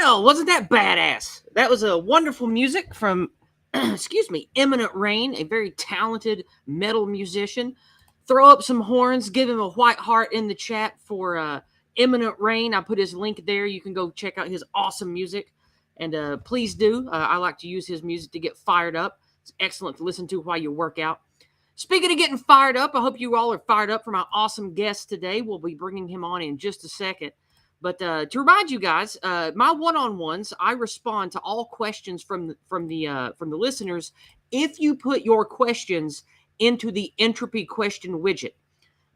Well, wasn't that badass? That was a wonderful music from, excuse me, Imminent Rain, a very talented metal musician. Throw up some horns, give him a white heart in the chat for Imminent Rain. I put his link there. You can go check out his awesome music. And please do. I like to use his music to get fired up. It's excellent to listen to while you work out. Speaking of getting fired up, I hope you all are fired up for my awesome guest today. We'll be bringing him on in just a second. But to remind you guys, my one-on-ones, I respond to all questions from the listeners if you put your questions into the Entropy question widget.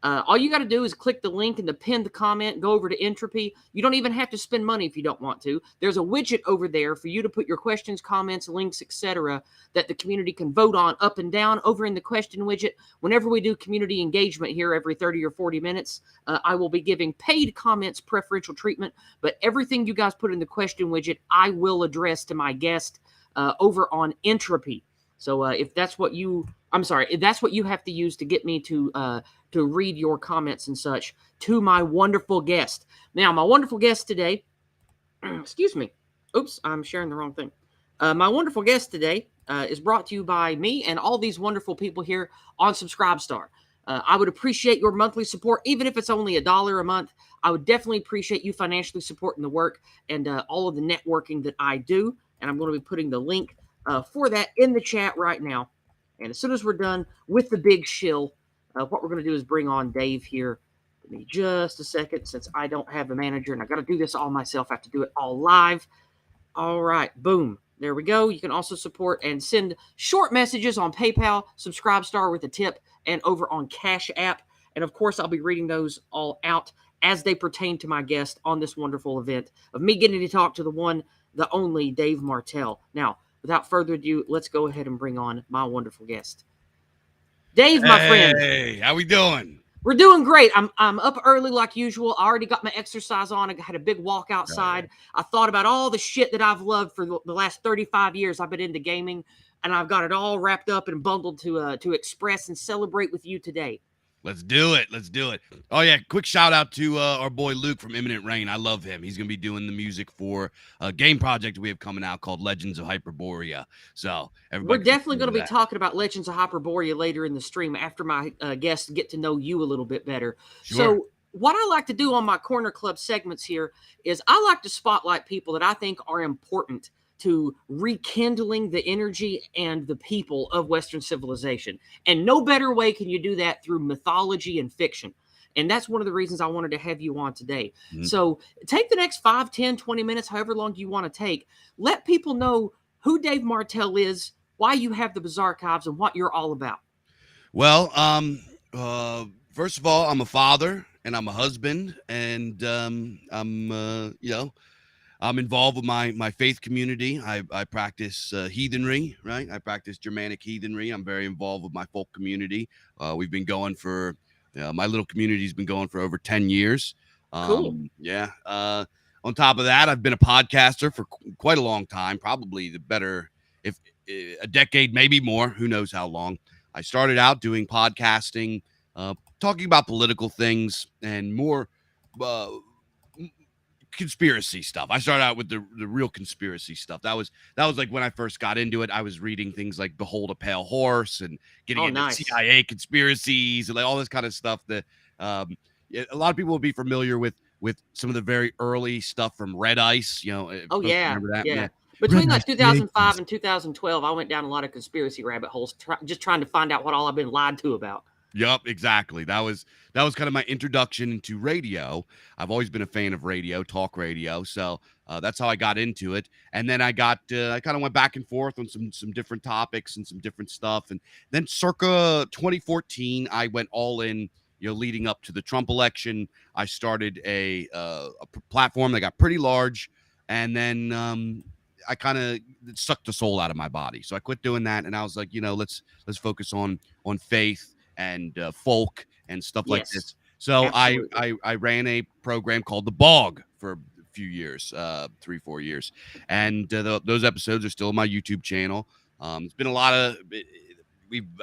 All you got to do is click the link in the pinned comment, go over to Entropy. You don't even have to spend money if you don't want to. There's a widget over there for you to put your questions, comments, links, etc. that the community can vote on up and down over in the question widget. Whenever we do community engagement here every 30 or 40 minutes, I will be giving paid comments preferential treatment, but everything you guys put in the question widget, I will address to my guest over on Entropy. So if that's what you have to use to get me to read your comments and such to my wonderful guest. Now, my wonderful guest today, excuse me. Oops, I'm sharing the wrong thing. My wonderful guest today is brought to you by me and all these wonderful people here on Subscribestar. I would appreciate your monthly support, even if it's only $1 a month. I would definitely appreciate you financially supporting the work and all of the networking that I do. And I'm going to be putting the link for that in the chat right now. And as soon as we're done with the big shill, what we're going to do is bring on Dave here. Give me just a second, since I don't have a manager and I got to do this all myself. I have to do it all live. All right, boom. There we go. You can also support and send short messages on PayPal, Subscribestar with a tip, and over on Cash App. And of course, I'll be reading those all out as they pertain to my guest on this wonderful event of me getting to talk to the one, the only Dave Martel. Now, without further ado, let's go ahead and bring on my wonderful guest. Dave, my friend. Hey, how we doing? We're doing great. I'm up early like usual. I already got my exercise on. I had a big walk outside. I thought about all the shit that I've loved for the last 35 years I've been into gaming, and I've got it all wrapped up and bundled to express and celebrate with you today. Let's do it. Let's do it. Oh, yeah. Quick shout out to our boy Luke from Imminent Rain. I love him. He's going to be doing the music for a game project we have coming out called Legends of Hyperborea. So we're definitely going to be talking about Legends of Hyperborea later in the stream after my guests get to know you a little bit better. Sure. So what I like to do on my Corner Club segments here is I like to spotlight people that I think are important to rekindling the energy and the people of Western civilization. And no better way can you do that through mythology and fiction. And that's one of the reasons I wanted to have you on today. Mm-hmm. So take the next 5, 10, 20 minutes, however long you want to take. Let people know who Dave Martel is, why you have the Bizarchives, and what you're all about. Well, first of all, I'm a father and I'm a husband, and I'm involved with my faith community. I practice heathenry, right? I practice Germanic heathenry. I'm very involved with my folk community. We've been going for, my little community's been going for over 10 years. Cool. Yeah. On top of that, I've been a podcaster for quite a long time, probably if a decade, maybe more, who knows how long. I started out doing podcasting, talking about political things and more conspiracy stuff. I started out with the real conspiracy stuff. That was like when I first got into it. I was reading things like Behold a Pale Horse and getting into CIA conspiracies and like all this kind of stuff that a lot of people will be familiar with some of the very early stuff from Red Ice. Oh yeah, yeah. Between like 2005 and 2012, I went down a lot of conspiracy rabbit holes, just trying to find out what all I've been lied to about. Yep, exactly. That was kind of my introduction into radio. I've always been a fan of radio, talk radio. So that's how I got into it. And then I kind of went back and forth on some different topics and some different stuff. And then circa 2014, I went all in, leading up to the Trump election. I started a platform that got pretty large. And then I kind of sucked the soul out of my body. So I quit doing that. And I was like, let's focus on faith and folk and stuff like this. So I ran a program called The Bog for a few years, 3-4 years. And those episodes are still on my YouTube channel. It's been a lot of,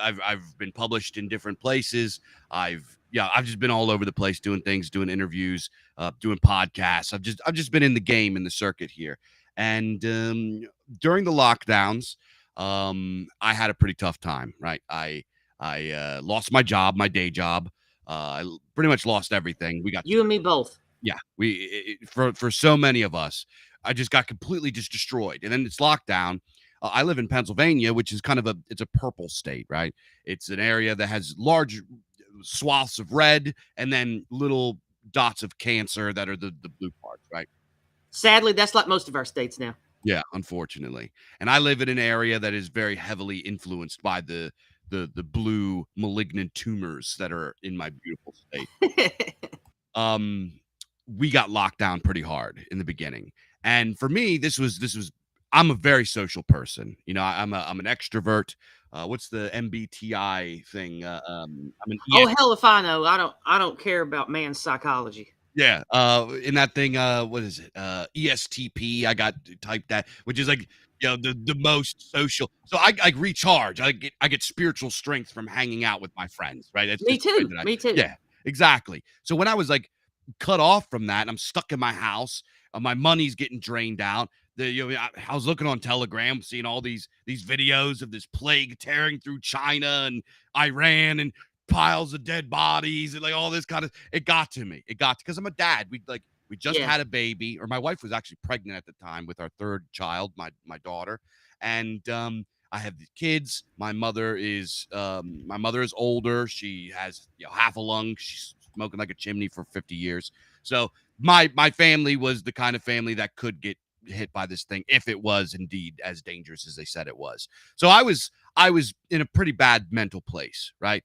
I've been published in different places. I've just been all over the place doing things, doing interviews, doing podcasts. I've just been in the game, in the circuit here. And during the lockdowns, I had a pretty tough time, right? I lost my job, my day job. Pretty much lost everything. We got You and me both. yeah, for so many of us, I just got completely just destroyed. And then it's lockdown. I live in Pennsylvania, which is kind of it's a purple state, right? It's an area that has large swaths of red and then little dots of cancer that are the blue parts, right? Sadly, that's like most of our states now. Yeah, unfortunately. And I live in an area that is very heavily influenced by the blue malignant tumors that are in my beautiful state. um we got locked down pretty hard in the beginning. And for me, this was I'm a very social person. You know, I'm an extrovert. What's the MBTI thing? I'm an Oh hell if I know. I don't care about man's psychology. yeah, in that thing, what is it? ESTP. I got typed that, which is like, the most social. So I recharge. I get spiritual strength from hanging out with my friends, right? That's Me just the way too. that Me too. yeah, exactly. So when I was like cut off from that, and I'm stuck in my house, my money's getting drained out. I was looking on Telegram, seeing all these videos of this plague tearing through China and Iran, and piles of dead bodies and like all this kind of it got to me. It got because I'm a dad. We just Yeah. had a baby, or my wife was actually pregnant at the time with our third child, my daughter. And I have the kids. My mother is older. She has half a lung. She's smoking like a chimney for 50 years. So my family was the kind of family that could get hit by this thing if it was indeed as dangerous as they said it was. So I was in a pretty bad mental place, right?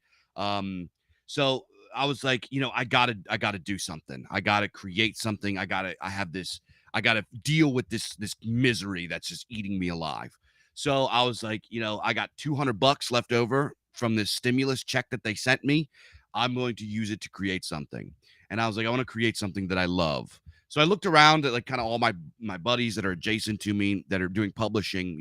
So I was like, I gotta do something. I gotta create something. I gotta deal with this misery that's just eating me alive. So I was like, I got $200 left over from this stimulus check that they sent me. I'm going to use it to create something. And I was like, I want to create something that I love. So I looked around at like kind of all my buddies that are adjacent to me that are doing publishing,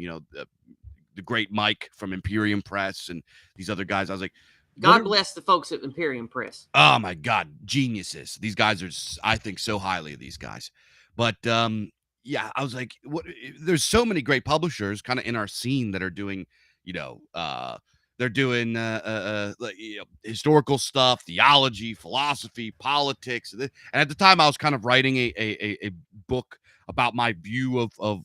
the great Mike from Imperium Press and these other guys. I was like, God bless the folks at Imperium Press. oh my God, geniuses. These guys are, I think so highly of these guys. But yeah, I was like, there's so many great publishers kind of in our scene that are doing, they're doing like, historical stuff, theology, philosophy, politics. And at the time I was kind of writing a book about my view of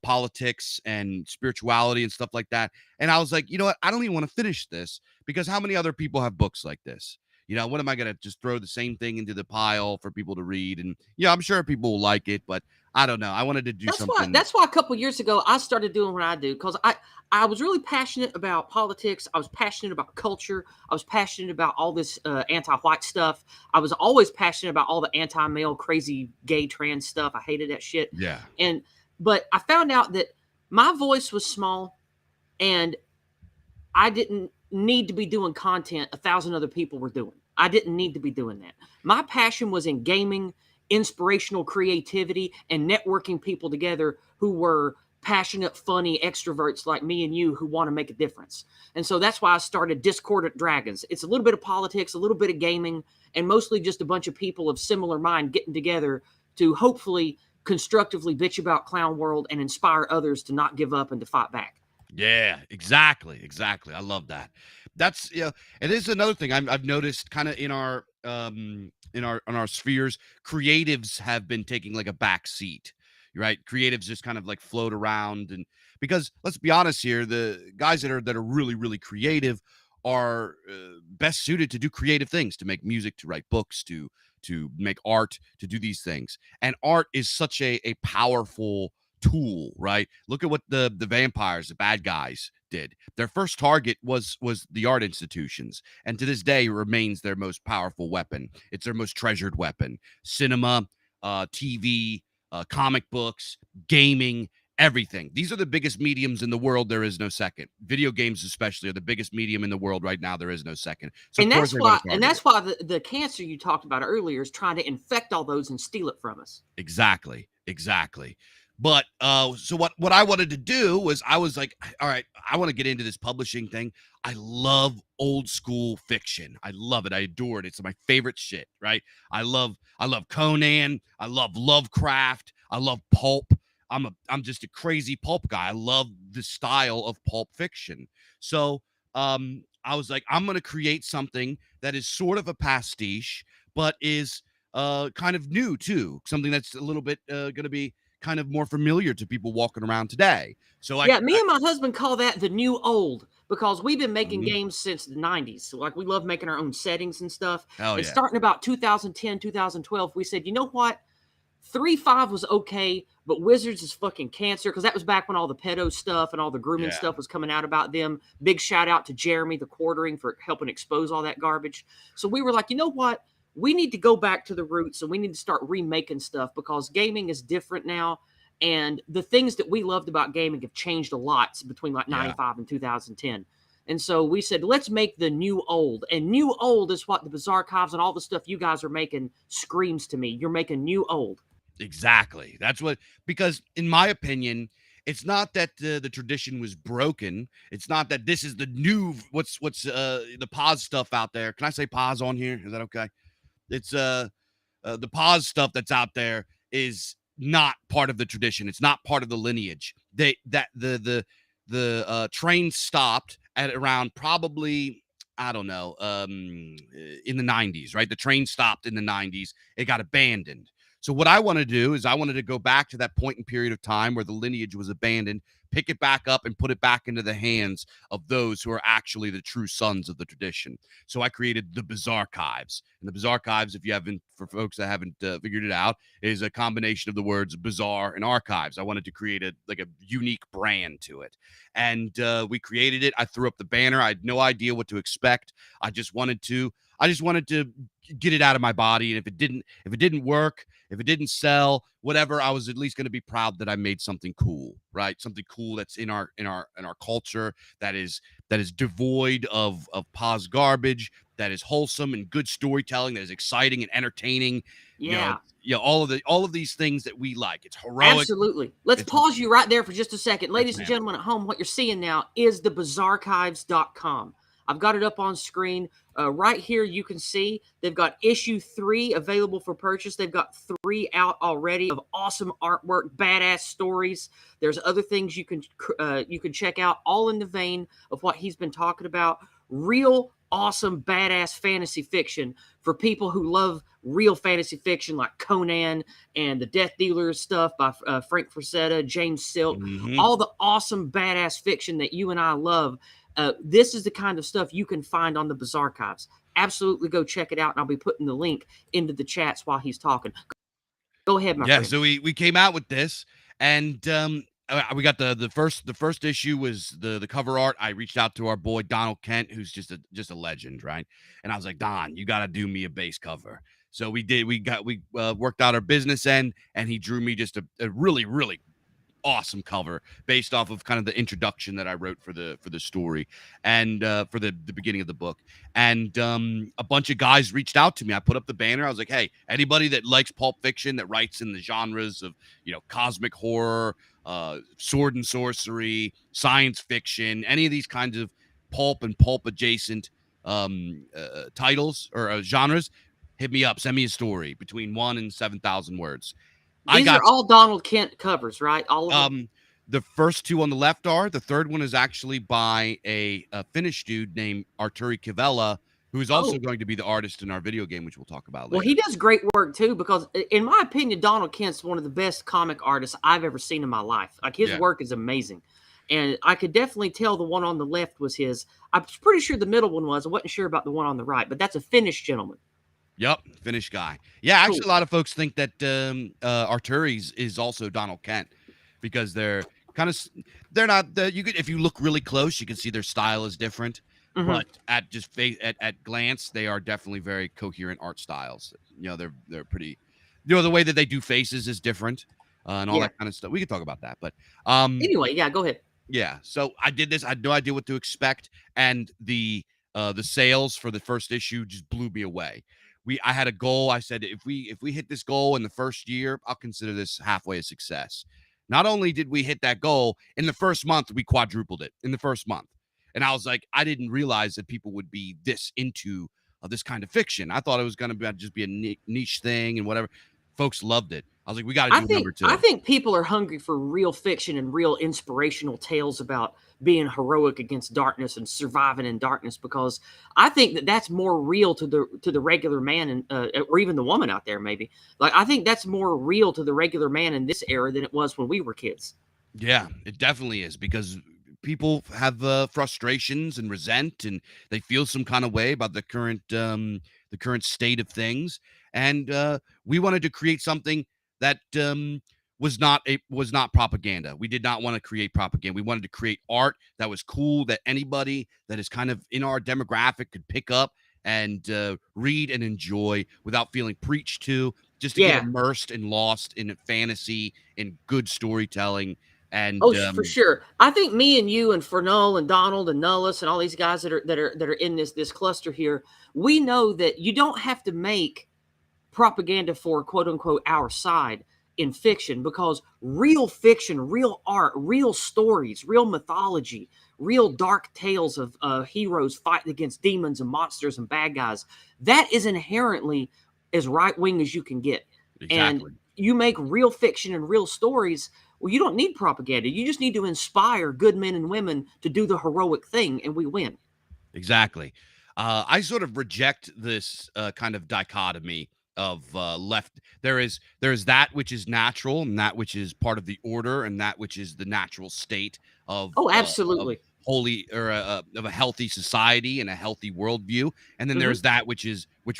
politics and spirituality and stuff like that. And I was like, you know what? I don't even want to finish this because how many other people have books like this? What am I going to just throw the same thing into the pile for people to read? And I'm sure people will like it, but I don't know. I wanted to do something. That's why a couple years ago I started doing what I do, because I was really passionate about politics. I was passionate about culture. I was passionate about all this anti-white stuff. I was always passionate about all the anti-male, crazy, gay, trans stuff. I hated that shit. Yeah. But I found out that my voice was small, and I didn't need to be doing content 1,000 other people were doing. I didn't need to be doing that. My passion was in gaming, inspirational creativity, and networking people together who were passionate, funny extroverts like me and you who want to make a difference. And so that's why I started Discordant Dragons. It's a little bit of politics, a little bit of gaming, and mostly just a bunch of people of similar mind getting together to hopefully constructively bitch about clown world and inspire others to not give up and to fight back. Yeah, exactly. I love that. That's it is another thing I've noticed kind of in our on our spheres. Creatives have been taking like a back seat, right? Creatives just kind of like float around, and because let's be honest here, the guys that are really really creative are best suited to do creative things, to make music, to write books, to make art, to do these things. And art is such a powerful tool, right? Look at what the vampires, the bad guys, did. Their first target was the art institutions, and to this day remains their most powerful weapon. It's their most treasured weapon. Cinema, TV, comic books, gaming, everything. These are the biggest mediums in the world. There is no second. Video games, especially, are the biggest medium in the world right now. There is no second. So and that's why the cancer you talked about earlier is trying to infect all those and steal it from us. Exactly. But so what I wanted to do was, I was like, all right, I want to get into this publishing thing. I love old school fiction. I love it. I adore it. It's my favorite shit, right? I love Conan. I love Lovecraft. I love pulp. I'm just a crazy pulp guy. I love the style of pulp fiction. So I was like, I'm gonna create something that is sort of a pastiche, but is kind of new too. Something that's a little bit gonna be kind of more familiar to people walking around today. So Yeah, me and my husband call that the new old because we've been making Mhm. games since the 90s. So, like, we love making our own settings and stuff. Hell And yeah. starting about 2010, 2012, we said, you know what? 3.5 was okay, but Wizards is fucking cancer because that was back when all the pedo stuff and all the grooming Yeah. stuff was coming out about them. Big shout out to Jeremy the Quartering for helping expose all that garbage. So we were like, you know what? We need to go back to the roots and we need to start remaking stuff because gaming is different now. And the things that we loved about gaming have changed a lot between like Yeah. 95 and 2010. And so we said, let's make the new old. And new old is what the Bizarchives and all the stuff you guys are making screams to me. You're making new old. Exactly. That's what, because in my opinion, it's not that the tradition was broken. It's not that this is the new what's the pause stuff out there. Can I say pause on here? Is that okay? It's the pause stuff that's out there is not part of the tradition. It's not part of the lineage. They that the train stopped at around probably, I don't know, in the 90s, right? The train stopped in the 90s. It got abandoned. So what I want to do is I wanted to go back to that point in period of time where the lineage was abandoned, pick it back up and put it back into the hands of those who are actually the true sons of the tradition. So I created the Bizarchives. And the Bizarchives, if you haven't, for folks that haven't figured it out, is a combination of the words bizarre and archives. I wanted to create a unique brand to it. And we created it. I threw up the banner. I had no idea what to expect. I just wanted to get it out of my body. And if it didn't work, if it didn't sell, whatever, I was at least going to be proud that I made something cool, right? Something cool that's in our culture, that is devoid of pause garbage, that is wholesome and good storytelling, that is exciting and entertaining. Yeah. All of these things that we like. It's heroic. Absolutely. Let's It's, pause you right there for just a second. yes, Ladies and ma'am. gentlemen at home, what you're seeing now is the bizarchives.com. I've got it up on screen. Right here, you can see they've got issue 3 available for purchase. They've got 3 out already of awesome artwork, badass stories. There's other things you can check out, all in the vein of what he's been talking about. Real awesome, badass fantasy fiction for people who love real fantasy fiction like Conan and the Death Dealers stuff by Frank Frazetta, James Silk, all the awesome, badass fiction that you and I love. This is the kind of stuff you can find on the Bizarchives. Absolutely go check it out, and I'll be putting the link into the chats while he's talking. Go ahead, my friend. So we came out with this, and we got the first issue was the cover art. I reached out to our boy Donald Kent, who's just a legend, right? And I was like, Don, you got to do me a base cover. So we did. We worked out our business end, and he drew me just a really awesome cover based off of kind of the introduction that I wrote for the story and for the beginning of the book. And a bunch of guys reached out to me. I put up the banner. I was like, hey, anybody that likes pulp fiction, that writes in the genres of, cosmic horror, sword and sorcery, science fiction, any of these kinds of pulp and pulp adjacent titles or genres, hit me up. Send me a story between 1 and 7,000 words. These are all Donald Kent covers, right? All of them? The first 2 on the left are. The third one is actually by a Finnish dude named Arturi Kivela, who is also going to be the artist in our video game, which we'll talk about later. Well, he does great work, too, because in my opinion, Donald Kent's one of the best comic artists I've ever seen in my life. Like, his work is amazing. And I could definitely tell the one on the left was his. I'm pretty sure the middle one was. I wasn't sure about the one on the right, but that's a Finnish gentleman. Yep, Finnish guy. Yeah, actually, a lot of folks think that Arturi's is also Donald Kent because they're not. If you look really close, you can see their style is different. Mm-hmm. But at glance, they are definitely very coherent art styles. They're pretty. The way that they do faces is different, and all that kind of stuff. We can talk about that, but anyway, go ahead. Yeah, so I did this. I had no idea what to expect, and the sales for the first issue just blew me away. I had a goal. I said, if we hit this goal in the first year, I'll consider this halfway a success. Not only did we hit that goal, in the first month, we quadrupled it in the first month. And I was like, I didn't realize that people would be this into this kind of fiction. I thought it was going to just be a niche thing and whatever. Folks loved it. I was like, we got to do number I 2. think people are hungry for real fiction and real inspirational tales about being heroic against darkness and surviving in darkness, because I think that that's more real to the regular man, and or even the woman out there maybe. Like, I think that's more real to the regular man in this era than it was when we were kids. Yeah, it definitely is, because people have frustrations and resent, and they feel some kind of way about the current state of things. And we wanted to create something that was not propaganda. We did not want to create propaganda. We wanted to create art that was cool, that anybody that is kind of in our demographic could pick up and read and enjoy without feeling preached to, just to get Yeah. immersed and lost in fantasy and good storytelling. And Oh, for sure. I think me and you and Fernell and Donald and Nullis and all these guys that are in this cluster here, we know that you don't have to make propaganda for quote unquote our side in fiction, because real fiction, real art, real stories, real mythology, real dark tales of heroes fighting against demons and monsters and bad guys, that is inherently as right wing as you can get. And exactly. you make real fiction and real stories. Well, you don't need propaganda. You just need to inspire good men and women to do the heroic thing, and we win. Exactly. I sort of reject this kind of dichotomy of left. There is that which is natural, and that which is part of the order, and that which is the natural state Oh, of absolutely. holy, or of a healthy society and a healthy worldview. And then Hmm. there's that which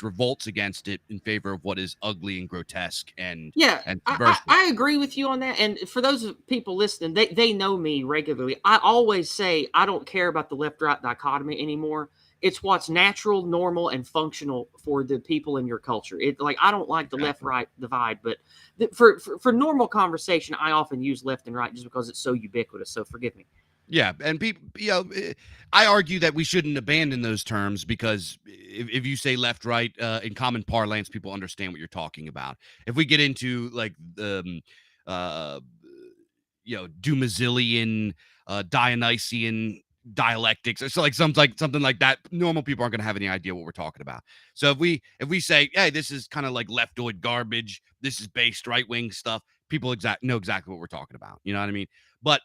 revolts against it in favor of what is ugly and grotesque Yeah, and I, subversive. I agree with you on that. And for those people listening, they know me regularly. I always say I don't care about the left right dichotomy anymore. It's what's natural, normal, and functional for the people in your culture. It, like, I don't like the left Exactly. right divide, but for normal conversation, I often use left and right just because it's so ubiquitous. So forgive me. Yeah, and people, I argue that we shouldn't abandon those terms, because if you say left, right, in common parlance, people understand what you're talking about. If we get into like the, uh, Dumazillian, Dionysian dialectics, or so like something like that, normal people aren't going to have any idea what we're talking about. So if we say, hey, this is kind of like leftoid garbage, this is based right wing stuff, people know exactly what we're talking about. You know what I mean? But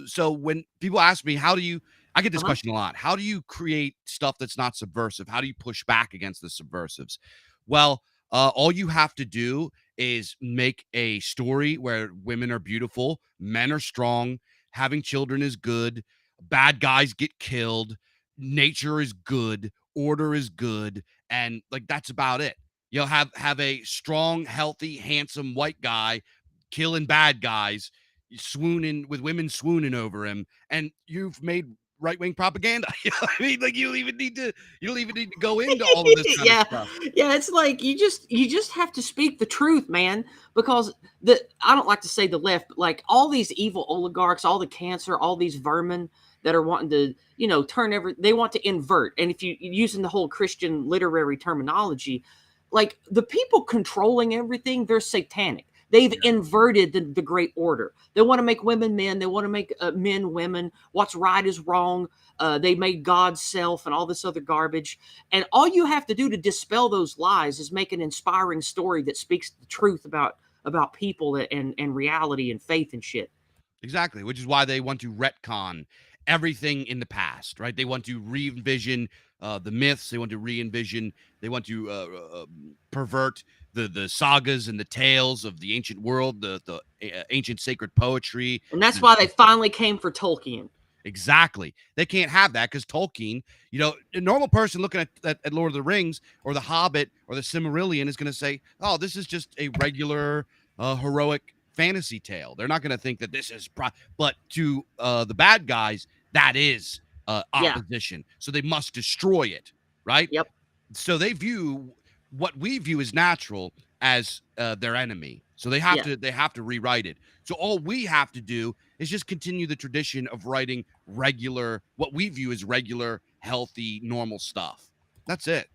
so when people ask me, I get this Uh-huh. question a lot. How do you create stuff that's not subversive? How do you push back against the subversives? Well, all you have to do is make a story where women are beautiful, men are strong, having children is good, bad guys get killed, nature is good, order is good, and like that's about it. You'll have a strong, healthy, handsome white guy killing bad guys, swooning with women swooning over him, and you've made right wing propaganda. You know what I mean? Like you don't even need to go into all of this kind of Yeah, stuff. yeah, it's like you just have to speak the truth, man, because the I don't like to say the left, but like all these evil oligarchs, all the cancer, all these vermin that are wanting to, turn they want to invert. And if you using the whole Christian literary terminology, like the people controlling everything, they're satanic. They've Yeah. inverted the great order. They want to make women men. They want to make men women. What's right is wrong. They made God's self and all this other garbage. And all you have to do to dispel those lies is make an inspiring story that speaks the truth about people and reality and faith and shit. Exactly, which is why they want to retcon everything in the past, right? They want to re-envision the myths. They want to re-envision. They want to pervert the sagas and the tales of the ancient world, the ancient sacred poetry. And that's The, why they finally came for Tolkien. exactly, they can't have that because Tolkien. A normal person looking at Lord of the Rings or the Hobbit or the Silmarillion is going to say, "Oh, this is just a regular heroic fantasy tale." They're not going to think that this is but to the bad guys, that is Yeah. opposition, so they must destroy it, right? Yep. So they view what we view as natural as their enemy, so Yeah. they have to rewrite it. So all we have to do is just continue the tradition of writing regular, what we view as regular, healthy, normal stuff. That's it.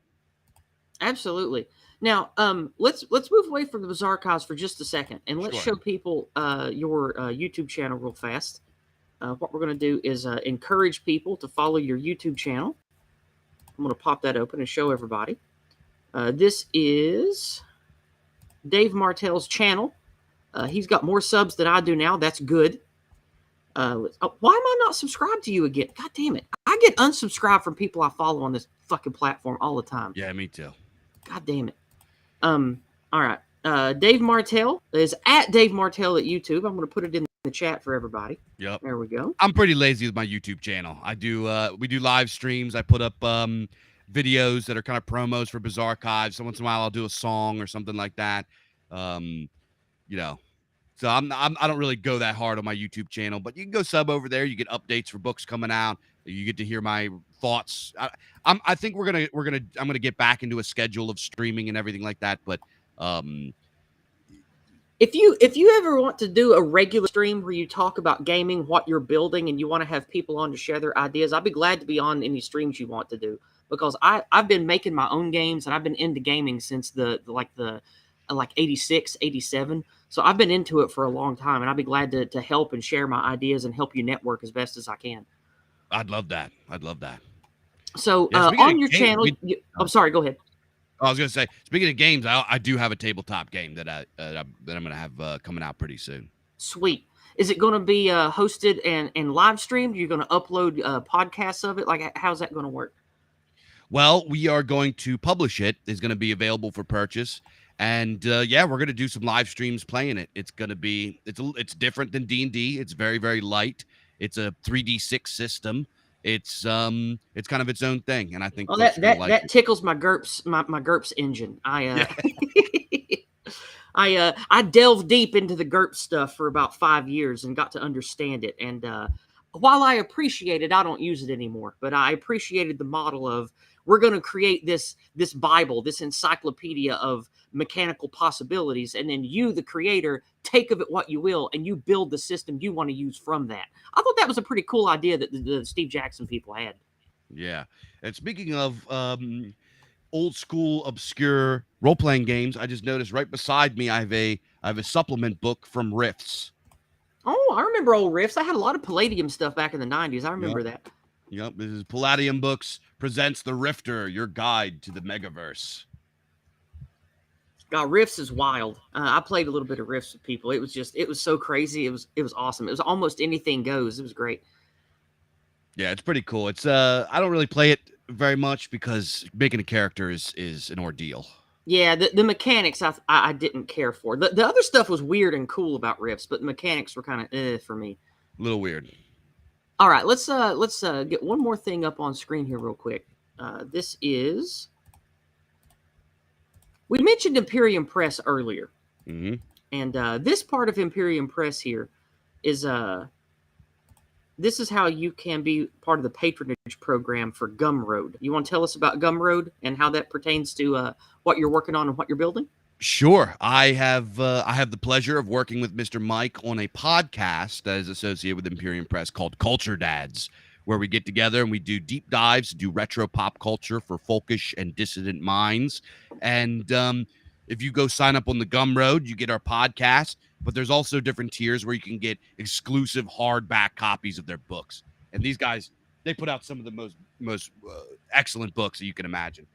Absolutely. Now, let's move away from the Bizarchives for just a second, and let's Sure. show people your YouTube channel real fast. What we're going to do is encourage people to follow your YouTube channel. I'm going to pop that open and show everybody. This is Dave Martel's channel. He's got more subs than I do now. That's good. Why am I not subscribed to you again? God damn it. I get unsubscribed from people I follow on this fucking platform all the time. Yeah, me too. God damn it. All right. Dave Martel is at Dave Martel at YouTube. I'm going to put it in the chat for everybody. Yep. There we go. I'm pretty lazy with my YouTube channel. I do we do live streams. I put up videos that are kind of promos for Bizarchives. So once in a while I'll do a song or something like that. You know. So I don't really go that hard on my YouTube channel, but you can go sub over there. You get updates for books coming out. You get to hear my thoughts. I think I'm gonna get back into a schedule of streaming and everything like that. But if you ever want to do a regular stream where you talk about gaming, what you're building, and you want to have people on to share their ideas, I'd be glad to be on any streams you want to do, because I've been making my own games and I've been into gaming since the 86, 87. So I've been into it for a long time, and I'd be glad to help and share my ideas and help you network as best as I can. I'd love that. So on your channel, I'm sorry, go ahead. I was going to say, speaking of games, I do have a tabletop game that I'm going to have coming out pretty soon. Sweet. Is it going to be hosted and live streamed? You're going to upload podcasts of it? Like, how's that going to work? Well, we are going to publish it. It's going to be available for purchase. And we're going to do some live streams playing it. It's going to be, it's different than D&D. It's very, very light. It's a 3D6 system. It's kind of its own thing, and I think that tickles my GURPS engine. I delved deep into the GURPS stuff for about 5 years and got to understand it. And while I appreciate it, I don't use it anymore. But I appreciated the model of, we're going to create this Bible, this encyclopedia of mechanical possibilities, and then you, the creator, take of it what you will, and you build the system you want to use from that. I thought that was a pretty cool idea that the Steve Jackson people had. Yeah. And speaking of old school obscure role-playing games, I just noticed right beside me I have a supplement book from Rifts. Oh, I remember old Rifts. I had a lot of Palladium stuff back in the 90s. I remember that. Yep, this is Palladium Books presents The Rifter, your guide to the Megaverse. God, Rifts is wild. I played a little bit of Rifts with people. It was so crazy. It was awesome. It was almost anything goes. It was great. Yeah, it's pretty cool. It's I don't really play it very much because making a character is an ordeal. Yeah, the mechanics I didn't care for. The other stuff was weird and cool about Rifts, but the mechanics were kind of for me. A little weird. All right, let's get one more thing up on screen here real quick. This is, we mentioned Imperium Press earlier, and this part of Imperium Press here is this is how you can be part of the patronage program for Gumroad. You want to tell us about Gumroad and how that pertains to what you're working on and what you're building? Sure. I have the pleasure of working with Mr. Mike on a podcast that is associated with Imperium Press called Culture Dads, where we get together and we do deep dives, do retro pop culture for folkish and dissident minds. And if you go sign up on the Gumroad, you get our podcast, but there's also different tiers where you can get exclusive hardback copies of their books. And these guys, they put out some of the most excellent books that you can imagine.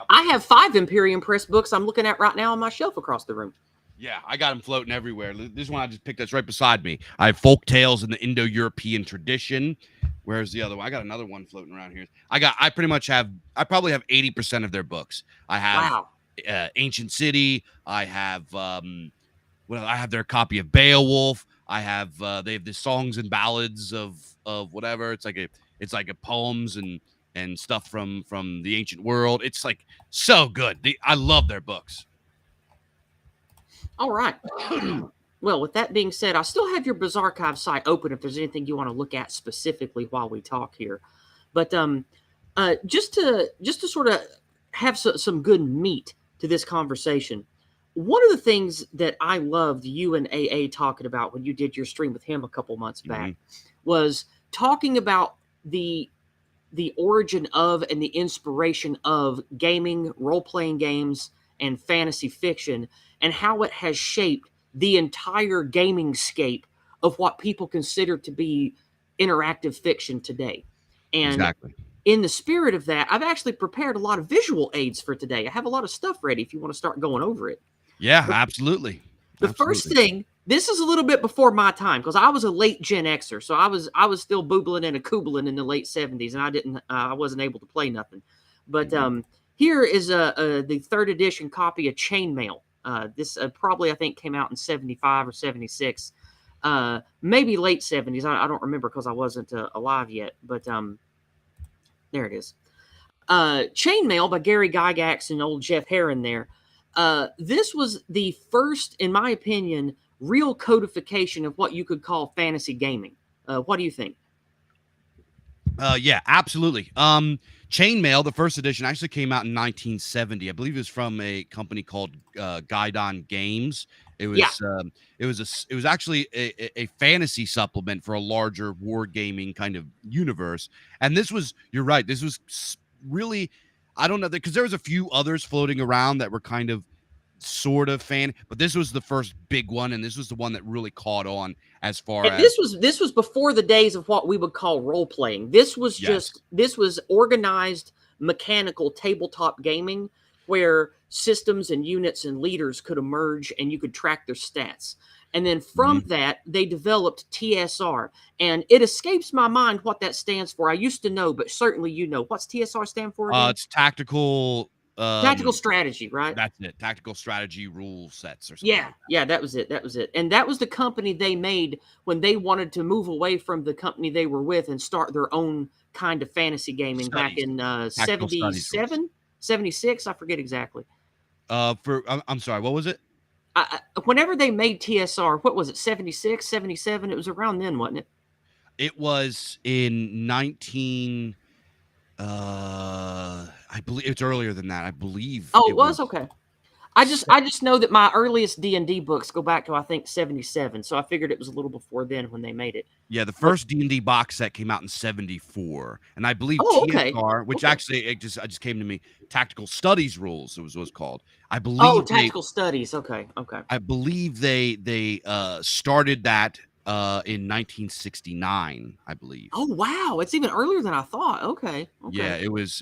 I have 5 Imperium Press books I'm looking at right now on my shelf across the room. Yeah, I got them floating everywhere. This one I just picked that's right beside me. I have Folk Tales in the Indo-European Tradition. Where's the other one? I got another one floating around here. I probably have 80% of their books. I have Ancient City. I have I have their copy of Beowulf. I have they have the songs and ballads of whatever. It's like a poems and stuff from the ancient world. It's like so good. I love their books. All right. Well, with that being said, I still have your Bizarchives site open if there's anything you want to look at specifically while we talk here. But just to sort of have some good meat to this conversation, one of the things that I loved you and AA talking about when you did your stream with him a couple months back was talking about the origin of and the inspiration of gaming, role-playing games, and fantasy fiction, and how it has shaped the entire gaming scape of what people consider to be interactive fiction today. And exactly. In the spirit of that, I've actually prepared a lot of visual aids for today. I have a lot of stuff ready if you want to start going over it. Yeah, absolutely. The first thing This is a little bit before my time because I was a late Gen Xer, so I was still boobling and a koobling in the late 70s, and I wasn't able to play nothing. But here is the third edition copy of Chainmail. This probably I think came out in 75 or 76, maybe late 70s. I don't remember because I wasn't alive yet. But there it is. Chainmail by Gary Gygax and old Jeff Herron there. This was the first, in my opinion, real codification of what you could call fantasy gaming. What do you think? Yeah, absolutely. Chainmail, the first edition, actually came out in 1970. I believe it was from a company called Guidon Games. It was it was actually a fantasy supplement for a larger wargaming kind of universe. And this was, you're right, this was really, I don't know, because there was a few others floating around that were kind of sort of fan, but this was the first big one, and this was the one that really caught on as far as this was before the days of what we would call role playing. This was this was organized mechanical tabletop gaming where systems and units and leaders could emerge and you could track their stats. And then from that, they developed TSR. And it escapes my mind what that stands for. I used to know, but certainly you know. What's TSR stand for again? It's tactical strategy, right? That's it. Tactical strategy rule sets or something. Yeah, yeah, that was it. That was it. And that was the company they made when they wanted to move away from the company they were with and start their own kind of fantasy gaming back in 77, 76. I forget exactly. I'm sorry, what was it? Whenever they made TSR, what was it, 76, 77? It was around then, wasn't it? It was in 19... I believe it's earlier than that. I believe. Oh, it was okay. I just know that my earliest D&D books go back to I think 77, so I figured it was a little before then when they made it. Yeah, the first D&D box set came out in 74, and I believe TSR, which actually it just came to me, Tactical Studies Rules it was called. I believe Tactical Studies. Okay. I believe they started that in 1969, I believe. Oh wow, it's even earlier than I thought. Okay. Yeah, it was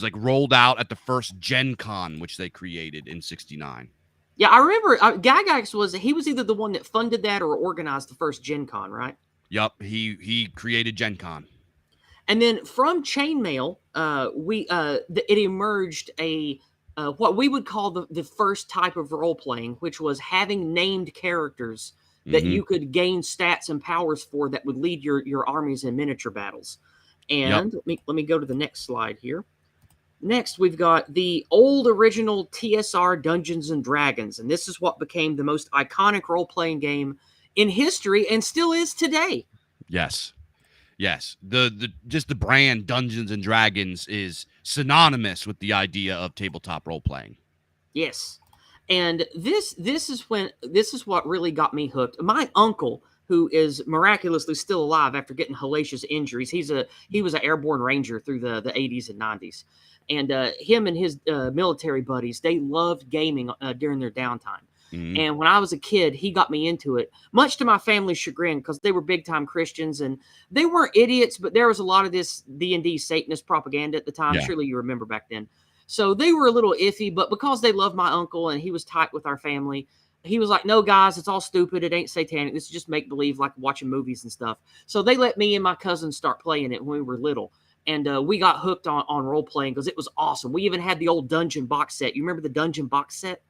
like rolled out at the first Gen Con, which they created in 69. Yeah, I remember Gygax was either the one that funded that or organized the first Gen Con, right? Yup, he created Gen Con. And then from Chainmail, it emerged a what we would call the first type of role playing, which was having named characters that you could gain stats and powers for that would lead your armies in miniature battles. And let me go to the next slide here. Next, we've got the old original TSR Dungeons and Dragons, and this is what became the most iconic role-playing game in history and still is today. Yes. The just the brand Dungeons and Dragons is synonymous with the idea of tabletop role-playing. Yes. And this is what really got me hooked. My uncle, who is miraculously still alive after getting hellacious injuries, he was an airborne ranger through the 80s and 90s. And him and his military buddies, they loved gaming during their downtime. And when I was a kid, he got me into it, much to my family's chagrin, because they were big-time Christians, and they weren't idiots, but there was a lot of this D&D Satanist propaganda at the time. Yeah. Surely you remember back then. So they were a little iffy, but because they loved my uncle and he was tight with our family, he was like, no, guys, it's all stupid. It ain't satanic. This is just make-believe, like watching movies and stuff. So they let me and my cousins start playing it when we were little. And we got hooked on role-playing because it was awesome. We even had the old Dungeon box set. You remember the Dungeon box set?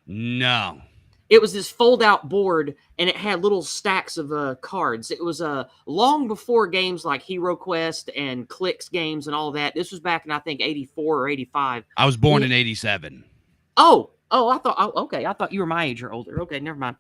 No. It was this fold-out board, and it had little stacks of cards. It was long before games like Hero Quest and Clicks games and all that. This was back in, I think, 84 or 85. I was born in 87. Oh, I thought you were my age or older. Okay, never mind.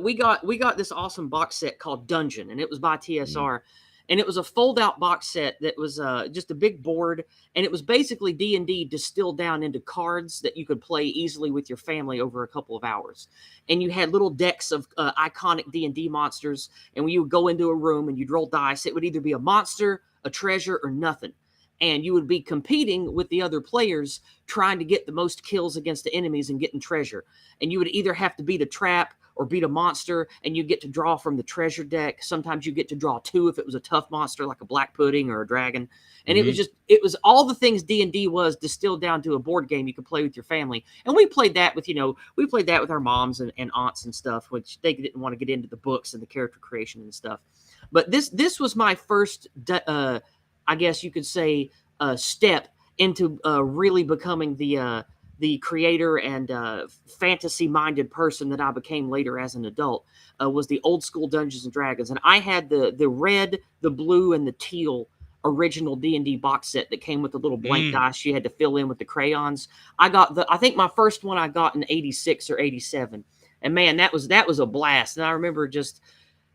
We got this awesome box set called Dungeon, and it was by TSR. And it was a fold-out box set that was just a big board, and it was basically D&D distilled down into cards that you could play easily with your family over a couple of hours. And you had little decks of iconic D&D monsters, and when you would go into a room and you'd roll dice, it would either be a monster, a treasure, or nothing. And you would be competing with the other players trying to get the most kills against the enemies and getting treasure. And you would either have to beat a trap or beat a monster, and you get to draw from the treasure deck. Sometimes you get to draw 2 if it was a tough monster like a black pudding or a dragon. And Mhm. it was all the things D&D was distilled down to a board game you could play with your family. And we played that with, we played that with our moms and aunts and stuff, which they didn't want to get into the books and the character creation and stuff. But this was my first, I guess you could say, step into really becoming the creator and fantasy-minded person that I became later as an adult. Was the old school Dungeons and Dragons, and I had the red, the blue, and the teal original D&D box set that came with the little blank dice you had to fill in with the crayons. I think my first one I got in 86 or 87. And man, that was a blast. And I remember just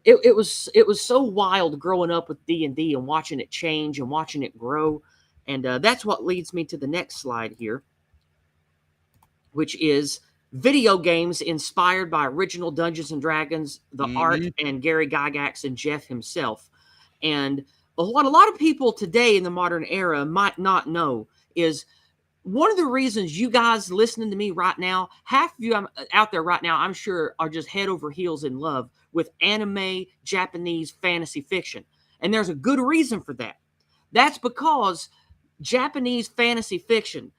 it was so wild growing up with D&D and watching it change and watching it grow. And that's what leads me to the next slide here, which is video games inspired by original Dungeons and Dragons, the art, and Gary Gygax and Jeff himself. And what a lot of people today in the modern era might not know is one of the reasons you guys listening to me right now, half of you out there right now, I'm sure, are just head over heels in love with anime, Japanese fantasy fiction. And there's a good reason for that. That's because Japanese fantasy fiction,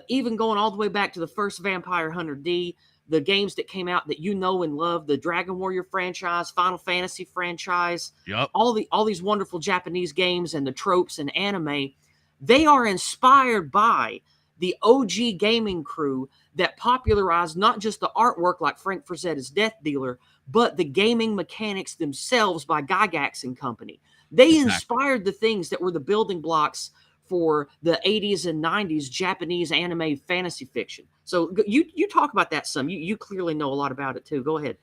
even going all the way back to the first Vampire Hunter D, the games that came out that you know and love, the Dragon Warrior franchise, Final Fantasy franchise, all these wonderful Japanese games and the tropes and anime, they are inspired by the OG gaming crew that popularized not just the artwork like Frank Frazetta's Death Dealer, but the gaming mechanics themselves by Gygax and company. They inspired the things that were the building blocks for the 80s and 90s Japanese anime fantasy fiction. So you talk about that some. You clearly know a lot about it too. Go ahead.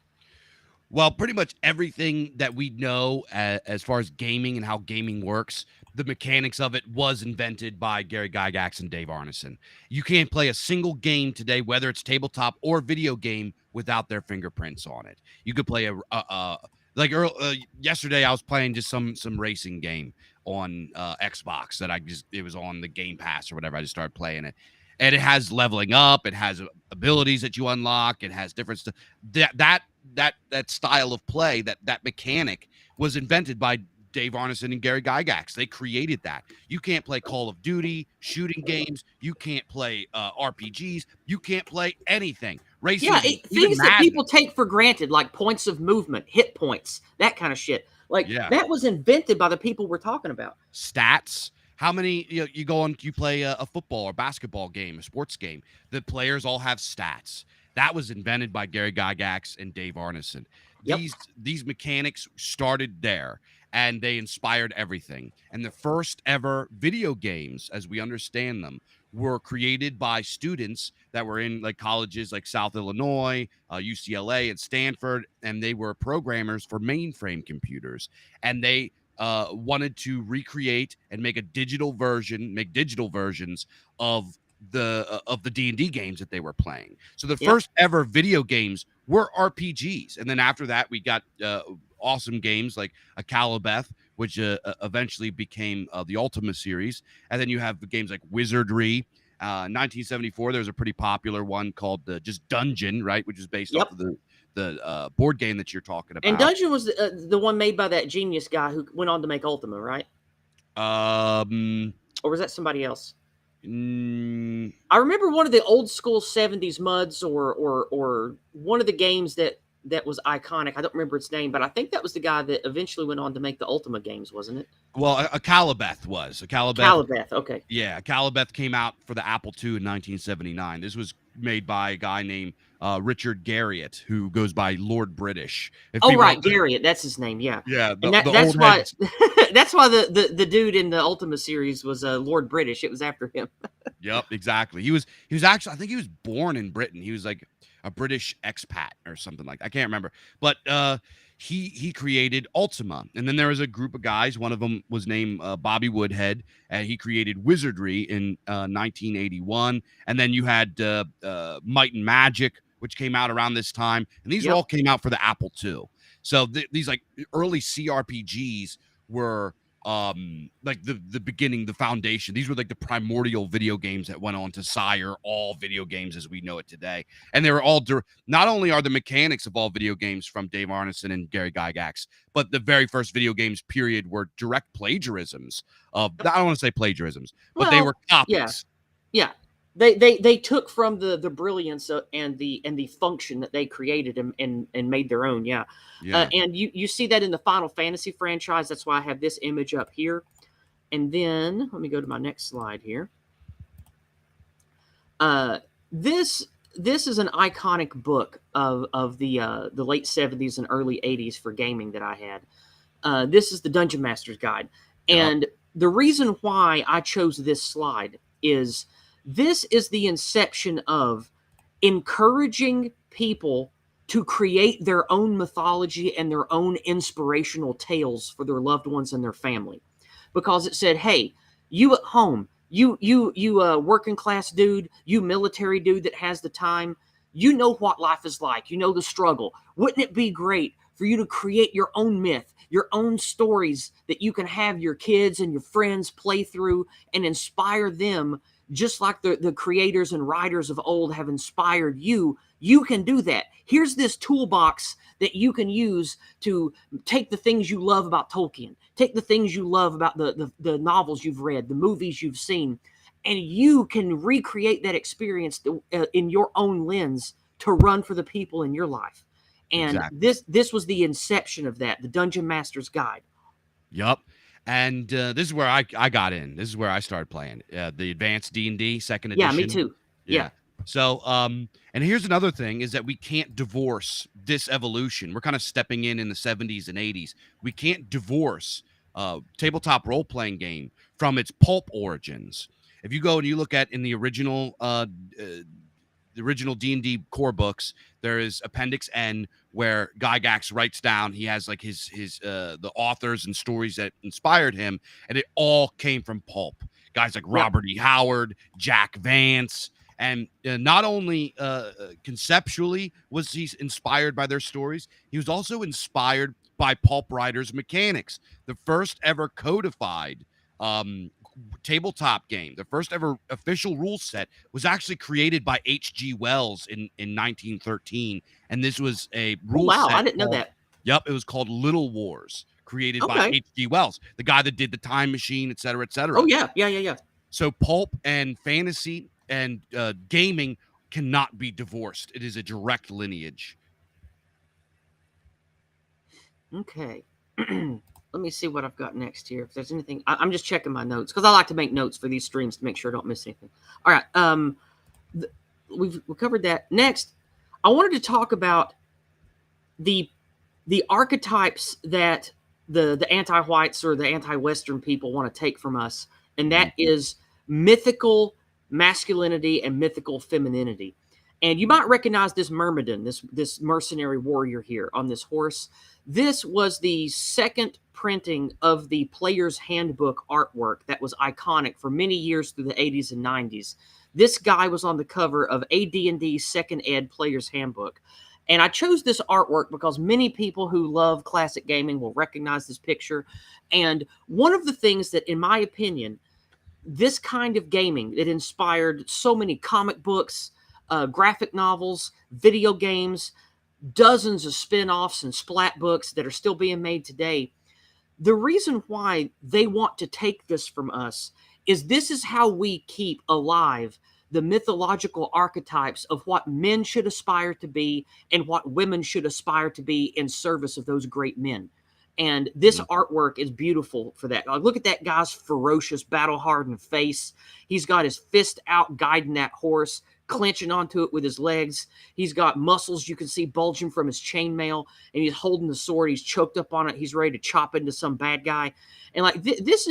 Well, pretty much everything that we know as far as gaming and how gaming works, the mechanics of it was invented by Gary Gygax and Dave Arneson. You can't play a single game today, whether it's tabletop or video game, without their fingerprints on it. You could play yesterday I was playing just some racing game on Xbox that it was on the Game Pass or whatever. I just started playing it. And it has leveling up. It has abilities that you unlock. It has different stuff. That style of play, that mechanic was invented by Dave Arneson and Gary Gygax. They created that. You can't play Call of Duty, shooting games. You can't play RPGs. You can't play anything. Racing games, things that people take for granted, like points of movement, hit points, that kind of shit. That was invented by the people we're talking about. Stats. How many, you go on, you play a football or basketball game, a sports game. The players all have stats. That was invented by Gary Gygax and Dave Arneson. Yep. These mechanics started there, and they inspired everything. And the first ever video games, as we understand them, were created by students that were in like colleges like South Illinois, UCLA, and Stanford, and they were programmers for mainframe computers. And they wanted to recreate and make digital versions of the D&D games that they were playing. So the first ever video games were RPGs. And then after that, we got awesome games like a Calibeth, which eventually became the Ultima series. And then you have games like Wizardry. 1974, there was a pretty popular one called just Dungeon, right, which is based off of the board game that you're talking about. And Dungeon was the one made by that genius guy who went on to make Ultima, right? Or was that somebody else? I remember one of the old school 70s muds or one of the games that was iconic. I don't remember its name, but I think that was the guy that eventually went on to make the Ultima games, wasn't it? Well, a Calibeth was. Calibeth, okay. Yeah, Calibeth came out for the Apple II in 1979. This was made by a guy named Richard Garriott, who goes by Lord British. Garriott, that's his name, yeah. Yeah, that's why that's why the dude in the Ultima series was Lord British. It was after him. Yep, exactly. He was actually, I think he was born in Britain. He was like a British expat or something like that. I can't remember. But he created Ultima. And then there was a group of guys. One of them was named Bobby Woodhead, and he created Wizardry in 1981. And then you had Might and Magic, which came out around this time. And these all came out for the Apple II. So these like early CRPGs were like the beginning, the foundation. These were like the primordial video games that went on to sire all video games as we know it today. And they were all not only are the mechanics of all video games from Dave Arneson and Gary Gygax, but the very first video games period were direct plagiarisms of, I don't want to say plagiarisms, but they were copies. Yeah. They took from the brilliance and the function that they created and made their own. Yeah. And you see that in the Final Fantasy franchise. That's why I have this image up here. And then let me go to my next slide here. This is an iconic book of the late 70s and early 80s for gaming that I had. This is the Dungeon Master's Guide. And the reason why I chose this slide is this is the inception of encouraging people to create their own mythology and their own inspirational tales for their loved ones and their family. Because it said, hey, you at home, you working class dude, you military dude that has the time, you know what life is like, you know the struggle. Wouldn't it be great for you to create your own myth, your own stories that you can have your kids and your friends play through and inspire them just like the creators and writers of old have inspired you? You can do that. Here's this toolbox that you can use to take the things you love about Tolkien, take the things you love about the novels you've read, the movies you've seen, and you can recreate that experience in your own lens to run for the people in your life. And this was the inception of that, the Dungeon Master's Guide. Yup. And this is where I got in. This is where I started playing the advanced D&D second edition. Yeah, me too. Yeah. So, and here's another thing is that we can't divorce this evolution. We're kind of stepping in the 70s and 80s. We can't divorce tabletop role-playing game from its pulp origins. If you go and you look at in the original D&D core books, there is Appendix N where Gygax writes down, he has like his the authors and stories that inspired him, and it all came from pulp. Guys like Robert E. Howard, Jack Vance, and not only conceptually was he inspired by their stories, he was also inspired by pulp writers' mechanics. The first ever codified tabletop game, the first ever official rule set, was actually created by H.G. Wells in 1913, and this was a rule set. I didn't know that. Yep, it was called Little Wars, created by H.G. Wells, the guy that did the Time Machine, et cetera, et cetera. Oh yeah. So pulp and fantasy and gaming cannot be divorced. It is a direct lineage. Okay. Let me see what I've got next here. If there's anything, I'm just checking my notes because I like to make notes for these streams to make sure I don't miss anything. All right. We've covered that. Next, I wanted to talk about the archetypes that the anti-whites or the anti-Western people want to take from us, and that is mythical masculinity and mythical femininity. And you might recognize this Myrmidon, this mercenary warrior here on this horse. This was the second printing of the Player's Handbook artwork that was iconic for many years through the 80s and 90s. This guy was on the cover of AD&D Second Ed Player's Handbook. And I chose this artwork because many people who love classic gaming will recognize this picture. And one of the things that, in my opinion, this kind of gaming, it inspired so many comic books, graphic novels, video games, dozens of spin-offs and splat books that are still being made today. The reason why they want to take this from us is this is how we keep alive the mythological archetypes of what men should aspire to be and what women should aspire to be in service of those great men. And this artwork is beautiful for that. Look at that guy's ferocious, battle-hardened face. He's got his fist out guiding that horse, clenching onto it with his legs. He's got muscles you can see bulging from his chainmail, and he's holding the sword. He's choked up on it. He's ready to chop into some bad guy. And like this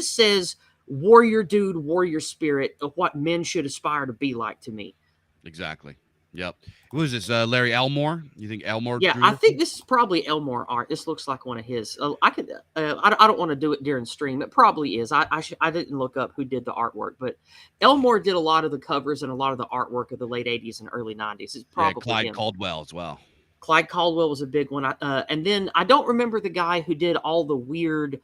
says warrior dude, warrior spirit of what men should aspire to be like to me. Exactly. Yep. Who is this? Larry Elmore? You think Elmore? Yeah, I think this is probably Elmore art. This looks like one of his. I could. I don't want to do it during stream. It probably is. I didn't look up who did the artwork, but Elmore did a lot of the covers and a lot of the artwork of the late '80s and early '90s. It's probably Clyde him. Caldwell as well. Clyde Caldwell was a big one. And then I don't remember the guy who did all the weird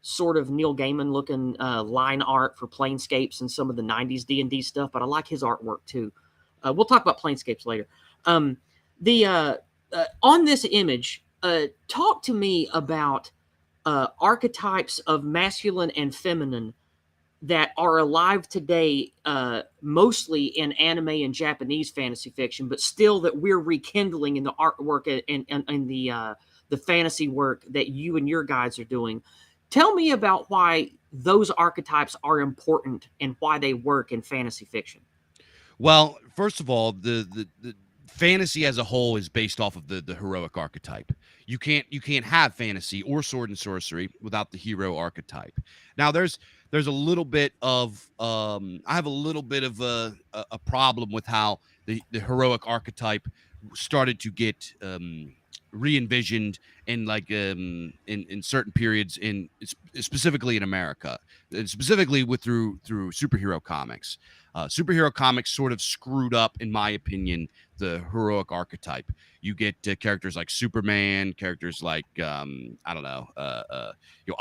sort of Neil Gaiman looking line art for Planescapes and some of the 90s D&D stuff, but I like his artwork too. We'll talk about Planescapes later. The on this image, talk to me about archetypes of masculine and feminine that are alive today, mostly in anime and Japanese fantasy fiction, but still that we're rekindling in the artwork and the fantasy work that you and your guys are doing. Tell me about why those archetypes are important and why they work in fantasy fiction. Well, first of all, the fantasy as a whole is based off of the heroic archetype. You can't have fantasy or sword and sorcery without the hero archetype. Now there's a little bit of I have a little bit of a problem with how the heroic archetype started to get re-envisioned in in certain periods in specifically in America, and specifically through superhero comics. Superhero comics sort of screwed up, in my opinion, the heroic archetype. You get characters like Superman, characters like I don't know,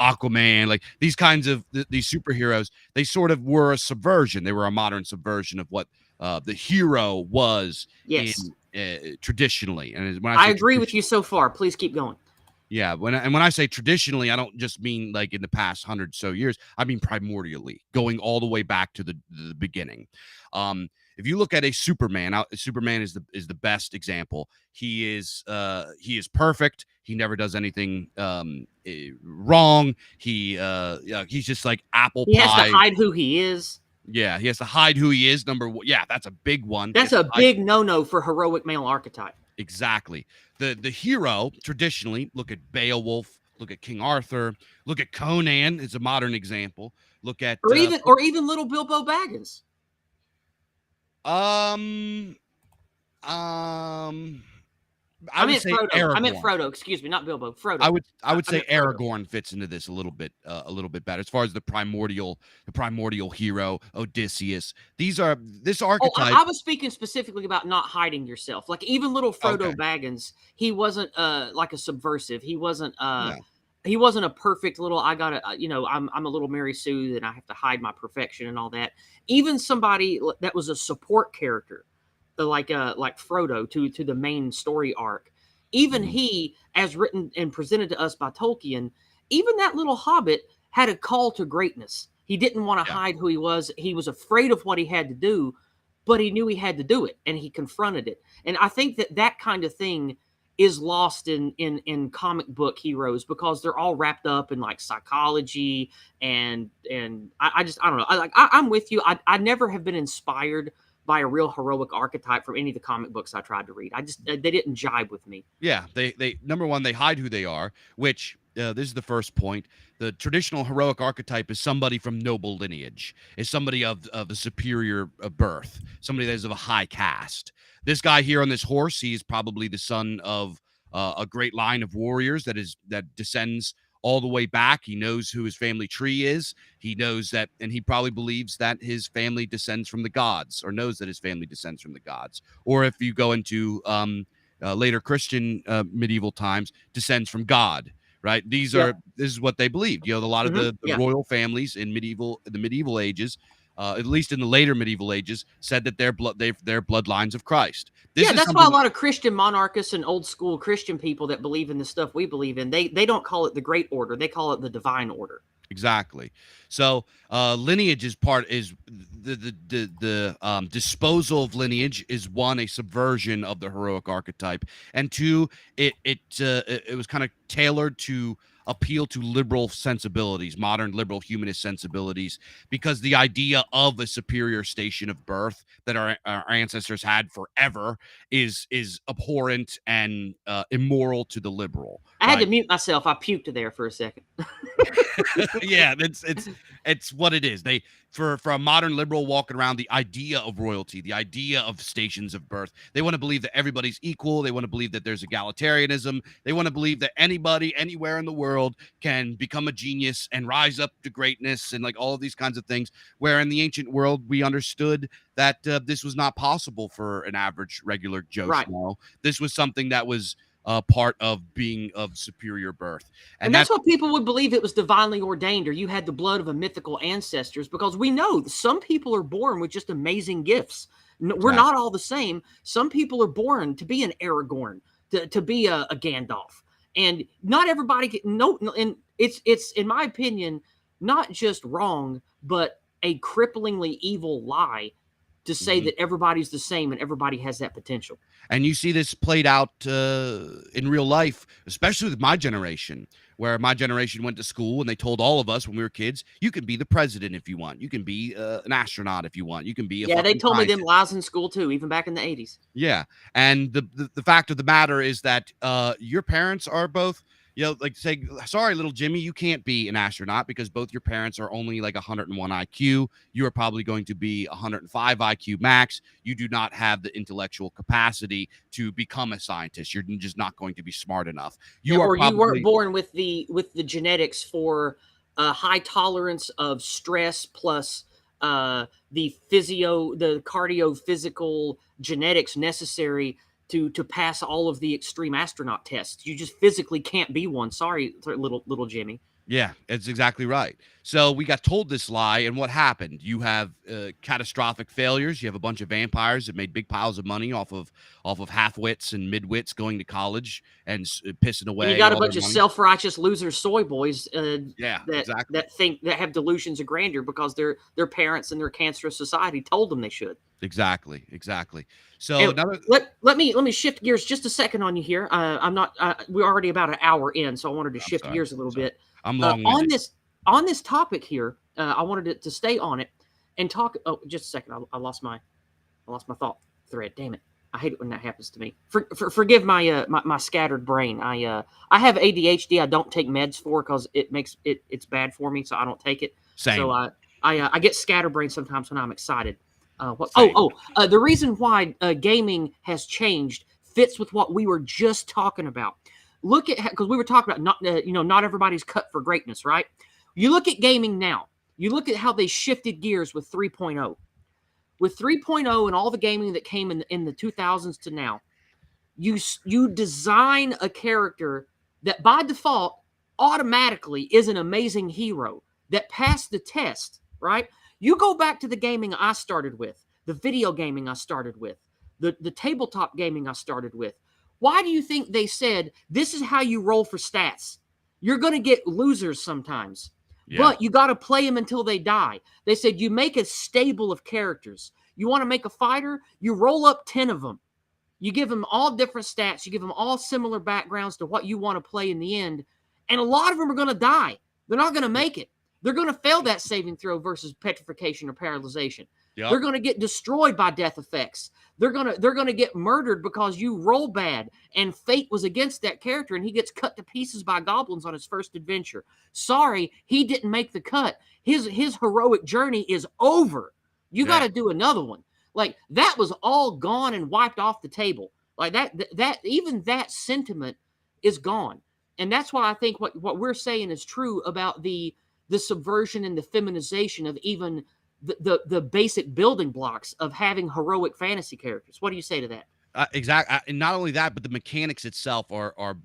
Aquaman, like these kinds of these superheroes. They sort of were a subversion. They were a modern subversion of what the hero was Yes. Traditionally. And when I agree with you so far. Please keep going. Yeah, when I say traditionally, I don't just mean like in the past 100 so years. I mean primordially, going all the way back to the beginning. If you look at a Superman, Superman is the best example. He is perfect. He never does anything wrong. He's just like apple pie. He has to hide who he is. Yeah, he has to hide who he is. Number one. Yeah, that's a big one. That's a big no-no for heroic male archetype. Exactly. The hero, traditionally, look at Beowulf, look at King Arthur, look at Conan, it's a modern example. Look at or even little Bilbo Baggins. I would say Frodo. Aragorn. I meant Frodo. Excuse me, not Bilbo. Frodo. I would say Aragorn fits into this a little bit better as far as the primordial hero, Odysseus. This archetype. I was speaking specifically about not hiding yourself. Like even little Frodo Baggins, he wasn't like a subversive. He wasn't he wasn't a perfect little. I gotta I'm a little Mary Sue and I have to hide my perfection and all that. Even somebody that was a support character, like Frodo to the main story arc. Even he, as written and presented to us by Tolkien, even that little hobbit had a call to greatness. He didn't want to hide who he was. He was afraid of what he had to do, but he knew he had to do it, and he confronted it. And I think that kind of thing is lost in comic book heroes because they're all wrapped up in like psychology and I don't know. I'm with you. I never have been inspired by a real heroic archetype from any of the comic books I tried to read. They didn't jibe with me. Yeah, they number one, they hide who they are, which this is the first point. The traditional heroic archetype is somebody from noble lineage, is somebody of a superior birth, somebody that is of a high caste. This guy here on this horse, he is probably the son of a great line of warriors that descends all the way back. He knows who his family tree is. He knows that, and he probably believes that his family descends from the gods, or knows that his family descends from the gods. Or if you go into later Christian medieval times, descends from God. Right? This is what they believed. A lot of the royal families in the medieval ages, at least in the later medieval ages, said that they're bloodlines of Christ. That's why a lot of Christian monarchists and old school Christian people that believe in the stuff we believe in, they don't call it the Great Order. They call it the Divine Order. Exactly. So lineage is the disposal of lineage is one, a subversion of the heroic archetype, and two, it was kind of tailored to appeal to liberal sensibilities, modern liberal humanist sensibilities, because the idea of a superior station of birth that our ancestors had forever is abhorrent and immoral to the liberal. I had to mute myself. I puked there for a second. Yeah, it's what it is. For a modern liberal walking around, the idea of royalty, the idea of stations of birth, they want to believe that everybody's equal. They want to believe that there's egalitarianism. They want to believe that anybody anywhere in the world can become a genius and rise up to greatness and like all of these kinds of things, where in the ancient world we understood that this was not possible for an average regular Joe Schmo. This was something that was part of being of superior birth. And that's what people would believe it was divinely ordained, or you had the blood of a mythical ancestors, because we know some people are born with just amazing gifts. We're not all the same. Some people are born to be an Aragorn, to be a Gandalf, and not everybody and it's in my opinion not just wrong, but a cripplingly evil lie to say that everybody's the same and everybody has that potential. And you see this played out in real life, especially with my generation, where my generation went to school and they told all of us when we were kids, you can be the president if you want. You can be an astronaut if you want. You can be a they told scientist. me them lies in school too, even back in the 80s. Yeah. And the fact of the matter is that your parents are both, like say, sorry, little Jimmy, you can't be an astronaut because both your parents are only like 101 IQ. You are probably going to be 105 IQ max. You do not have the intellectual capacity to become a scientist. You're just not going to be smart enough. You weren't born with the genetics for high tolerance of stress plus the cardio physical genetics necessary to pass all of the extreme astronaut tests. You just physically can't be one. Sorry, little Jimmy. Yeah, it's exactly right. So we got told this lie, and what happened? You have catastrophic failures. You have a bunch of vampires that made big piles of money off of half-wits and mid-wits going to college and pissing away. And you got a bunch of self-righteous loser soy boys that have delusions of grandeur because their parents and their cancerous society told them they should. Exactly. So let me shift gears just a second on you here. We're already about an hour in, so I wanted to shift gears a little bit. I'm long on this topic here. I wanted to stay on it and talk. Oh, just a second. I lost my thought thread. Damn it! I hate it when that happens to me. Forgive my my scattered brain. I have ADHD. I don't take meds for because it's bad for me, so I don't take it. Same. So I get scatterbrained sometimes when I'm excited. The reason why gaming has changed fits with what we were just talking about. Look at, because we were talking about not everybody's cut for greatness, right? You look at gaming now. You look at how they shifted gears with 3.0. With 3.0 and all the gaming that came in the 2000s to now, you design a character that by default automatically is an amazing hero that passed the test, right? You go back to the gaming I started with, the video gaming I started with, the tabletop gaming I started with. Why do you think they said this is how you roll for stats? You're going to get losers sometimes, but you got to play them until they die. They said you make a stable of characters. You want to make a fighter? You roll up 10 of them. You give them all different stats. You give them all similar backgrounds to what you want to play in the end. And a lot of them are going to die. They're not going to make it. They're going to fail that saving throw versus petrification or paralyzation. Yep. They're going to get destroyed by death effects. They're going to get murdered because you roll bad and fate was against that character and he gets cut to pieces by goblins on his first adventure. Sorry, he didn't make the cut. His heroic journey is over. You got to do another one. Like that was all gone and wiped off the table. Like that even that sentiment is gone. And that's why I think what we're saying is true about the subversion and the feminization of even the basic building blocks of having heroic fantasy characters. What do you say to that? Exactly. And not only that, but the mechanics itself are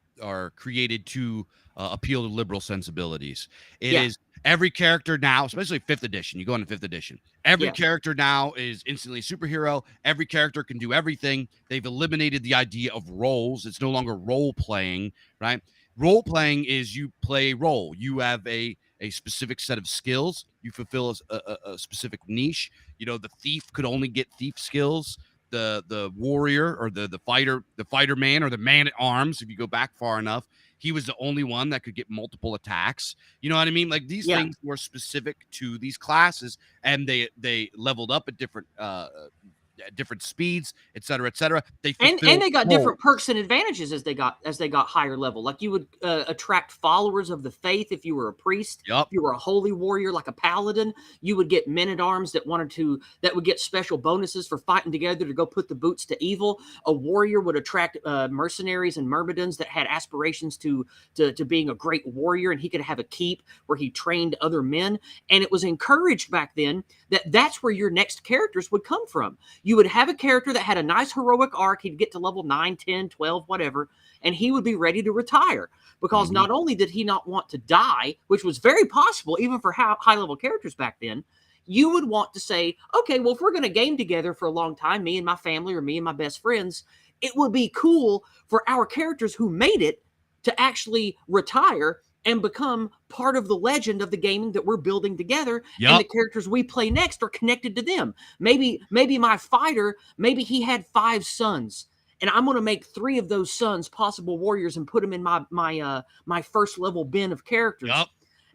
created to appeal to liberal sensibilities. It is every character now, especially 5th edition. You go into 5th edition. Every character now is instantly a superhero. Every character can do everything. They've eliminated the idea of roles. It's no longer role playing, right? Role playing is you play a role. You have a specific set of skills. You fulfill a specific niche. The thief could only get thief skills. The warrior or the fighter man or the man at arms, if you go back far enough, he was the only one that could get multiple attacks. You know what I mean? Like these things were specific to these classes, and they leveled up at different speeds, et cetera, et cetera. And they got different perks and advantages as they got higher level. Like you would attract followers of the faith if you were a priest. Yep. If you were a holy warrior like a paladin, you would get men at arms that would get special bonuses for fighting together to go put the boots to evil. A warrior would attract mercenaries and myrmidons that had aspirations to being a great warrior, and he could have a keep where he trained other men. And it was encouraged back then that that's where your next characters would come from. You would have a character that had a nice heroic arc. He'd get to level 9, 10, 12, whatever, and he would be ready to retire because not only did he not want to die, which was very possible even for high-level characters back then, you would want to say, okay, well, if we're going to game together for a long time, me and my family or me and my best friends, it would be cool for our characters who made it to actually retire and become part of the legend of the gaming that we're building together. And the characters we play next are connected to them. Maybe my fighter, maybe he had 5 sons, and I'm going to make 3 of those sons possible warriors and put them in my first level bin of characters.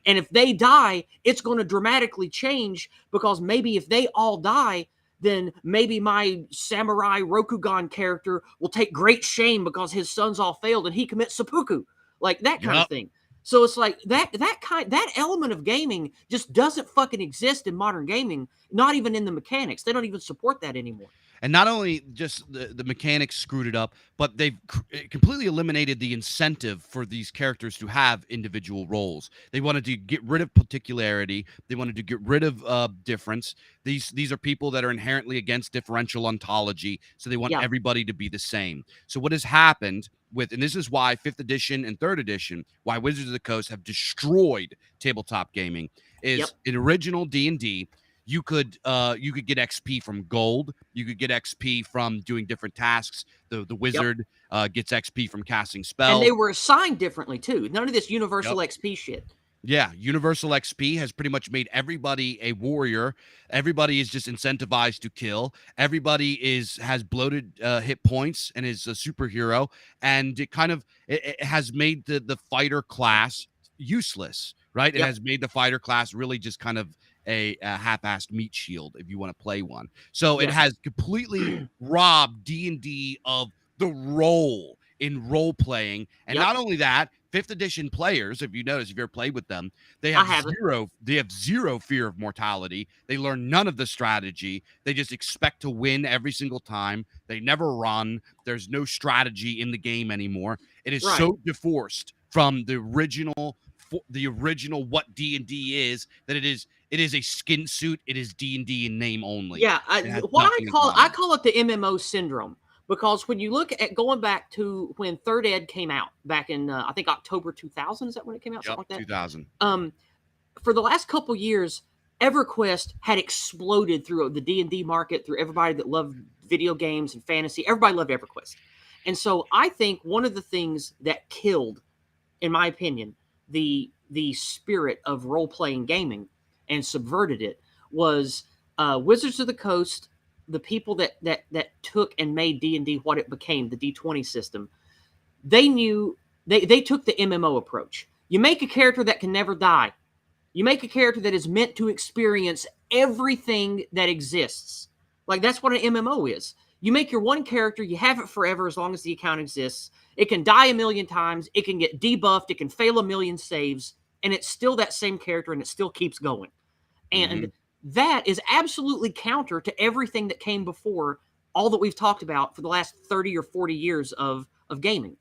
And if they die, it's going to dramatically change because maybe if they all die, then maybe my samurai Rokugan character will take great shame because his sons all failed and he commits seppuku, like that kind of thing. So it's like that element of gaming just doesn't fucking exist in modern gaming, not even in the mechanics. They don't even support that anymore. And not only just the mechanics screwed it up, but they've completely eliminated the incentive for these characters to have individual roles. They wanted to get rid of particularity. They wanted to get rid of difference. These are people that are inherently against differential ontology, so they want everybody to be the same. So what has happened with, and this is why 5th edition and 3rd edition, why Wizards of the Coast have destroyed tabletop gaming, is in original D&D, you could get XP from gold. You could get XP from doing different tasks. The wizard gets XP from casting spells. And they were assigned differently, too. None of this universal XP shit. Yeah, universal XP has pretty much made everybody a warrior. Everybody is just incentivized to kill. Everybody has bloated hit points and is a superhero. And it has made the fighter class useless, right? It has made the fighter class really just kind of a half-assed meat shield if you want to play one. So it has completely robbed D&D of the role in role-playing. And not only that, 5th edition players, if you notice, if you've ever played with them, they have zero fear of mortality. They learn none of the strategy. They just expect to win every single time. They never run. There's no strategy in the game anymore. It is so divorced from the original what D&D is that it is a skin suit. It is D&D in name only. I call it the MMO syndrome. Because when you look at going back to when 3rd Ed came out back in, I think October 2000, is that when it came out? Something like that? 2000. For the last couple years, EverQuest had exploded through the D&D market, through everybody that loved video games and fantasy. Everybody loved EverQuest. And so I think one of the things that killed, in my opinion, the spirit of role-playing gaming and subverted it was Wizards of the Coast, the people that took and made D&D what it became, the D20 system. They knew they took the MMO approach. You make a character that can never die. You make a character that is meant to experience everything that exists. Like, that's what an MMO is. You make your one character, you have it forever as long as the account exists. It can die a million times, it can get debuffed, it can fail a million saves, and it's still that same character and it still keeps going. And that is absolutely counter to everything that came before, all that we've talked about for the last 30 or 40 years of gaming.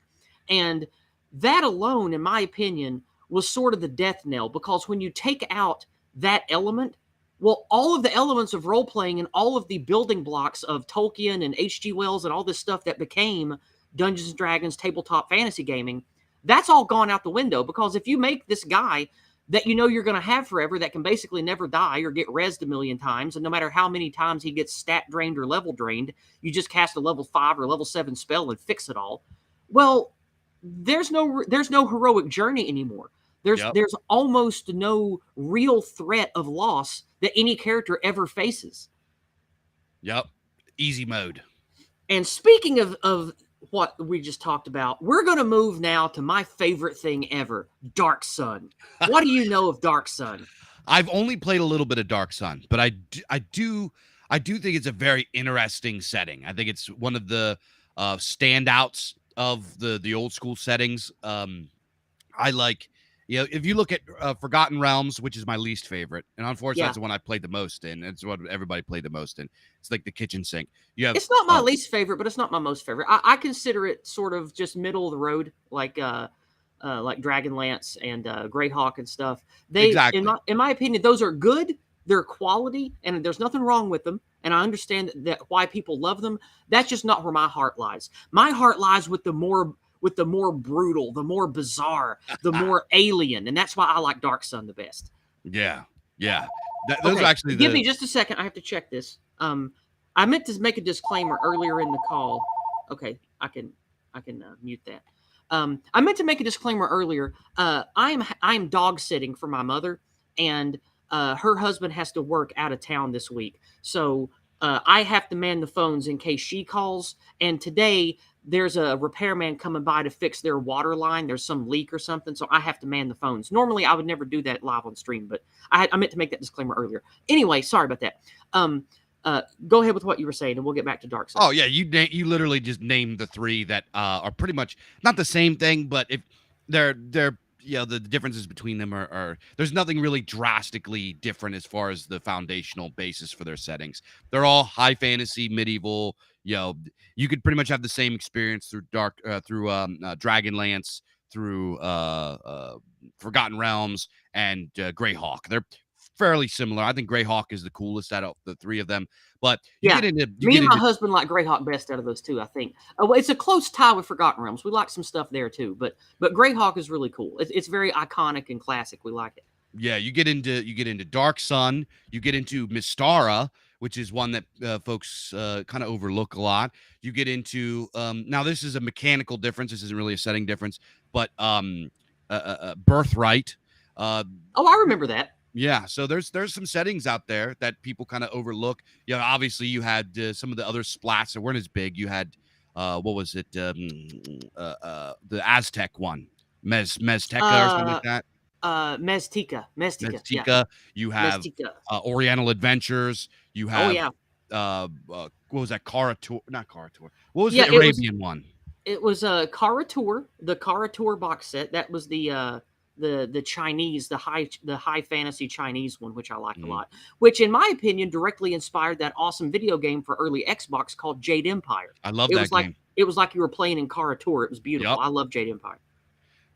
And that alone, in my opinion, was sort of the death knell, because when you take out that element, well, all of the elements of role-playing and all of the building blocks of Tolkien and H.G. Wells and all this stuff that became Dungeons & Dragons tabletop fantasy gaming, that's all gone out the window. Because if you make this guy that you know you're going to have forever, that can basically never die or get rezzed a million times, and no matter how many times he gets stat drained or level drained, you just cast a level 5 or level 7 spell and fix it all. Well, there's no heroic journey anymore. There's almost no real threat of loss that any character ever faces. Easy mode. And speaking of what we just talked about, we're going to move now to my favorite thing ever, Dark Sun. What do you know of Dark Sun? I've only played a little bit of Dark Sun, but I do think it's a very interesting setting. I think it's one of the standouts of the old school settings. I like, if you look at Forgotten Realms, which is my least favorite, and unfortunately that's the one I played the most in. It's what everybody played the most in. It's like the kitchen sink. It's not my least favorite, but it's not my most favorite. I consider it sort of just middle of the road, like Dragonlance and Greyhawk and stuff. Exactly. In my opinion, those are good. They're quality, and there's nothing wrong with them. and I understand that why people love them. That's just not where my heart lies. My heart lies with the more brutal, the more bizarre, the more alien, and that's why I like Dark Sun the best. Yeah, yeah. Those are Okay, actually give me the just a second. I have to check this. I meant to make a disclaimer earlier in the call. Okay, I can mute that. I meant to make a disclaimer earlier. I am dog sitting for my mother, and her husband has to work out of town this week, so I have to man the phones in case she calls. And today there's a repairman coming by to fix their water line. There's some leak or something, so I have to man the phones. Normally, I would never do that live on stream, but I meant to make that disclaimer earlier. Anyway, sorry about that. Go ahead with what you were saying, and we'll get back to Dark Sun. Oh yeah, you literally just named the three that are pretty much not the same thing, but if they're the differences between them are there's nothing really drastically different as far as the foundational basis for their settings. They're all high fantasy, medieval. You could pretty much have the same experience through Dragonlance, through Forgotten Realms, and Greyhawk. They're fairly similar. I think Greyhawk is the coolest out of the three of them. But me and my husband like Greyhawk best out of those two, I think. Well, it's a close tie with Forgotten Realms. We like some stuff there too, but Greyhawk is really cool. It's very iconic and classic. We like it. Yeah, you get into Dark Sun, you get into Mystara, which is one that folks kind of overlook a lot. You get into now this is a mechanical difference. This isn't really a setting difference, but Birthright. Oh, I remember that. Yeah, so there's some settings out there that people kind of overlook. Obviously you had some of the other splats that weren't as big. You had what was it? The Aztec one, Mezteca or something like that. Meztica. Yeah. You have Oriental Adventures. You have what was that? Not Karator. What was the Arabian one? It was Karator, the Karator box set. That was the Chinese, the high fantasy Chinese one, which I like a lot, which in my opinion directly inspired that awesome video game for early Xbox called Jade Empire. I love that game. It was like you were playing in Karator. It was beautiful. Yep. I love Jade Empire.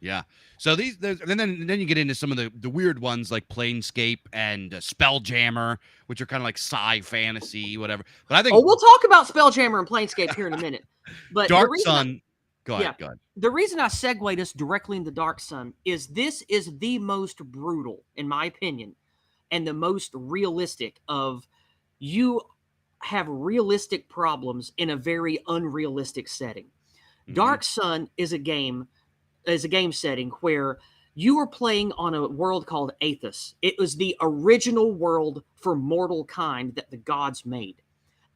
Yeah. So then you get into some of the weird ones like Planescape and Spelljammer, which are kind of like sci fantasy, whatever. But I think we'll talk about Spelljammer and Planescape here in a minute. But Dark Sun. Go ahead. The reason I segued us directly into Dark Sun is this is the most brutal, in my opinion, and the most realistic of you have realistic problems in a very unrealistic setting. Mm-hmm. Dark Sun is a game setting where you are playing on a world called Athos. It was the original world for mortal kind that the gods made.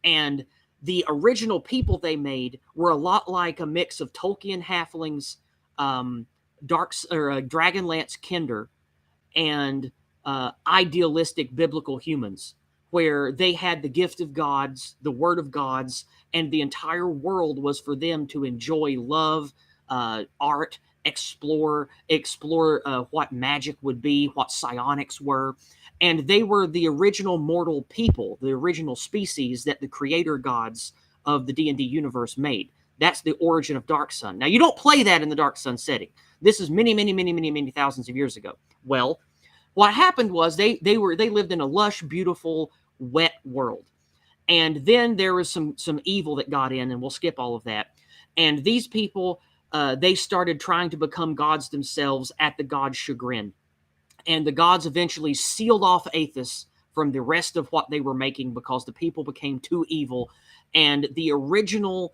And the original people they made were a lot like a mix of Tolkien halflings, Dragonlance Kinder, and idealistic biblical humans, where they had the gift of gods, the word of gods, and the entire world was for them to enjoy love, art, explore what magic would be, what psionics were. And they were the original mortal people, the original species that the creator gods of the D&D universe made. That's the origin of Dark Sun. Now, you don't play that in the Dark Sun setting. This is many, many, many, many, many thousands of years ago. Well, what happened was they lived in a lush, beautiful, wet world. And then there was some evil that got in, and we'll skip all of that. And these people, they started trying to become gods themselves at the god's chagrin. And the gods eventually sealed off Athos from the rest of what they were making because the people became too evil. And the original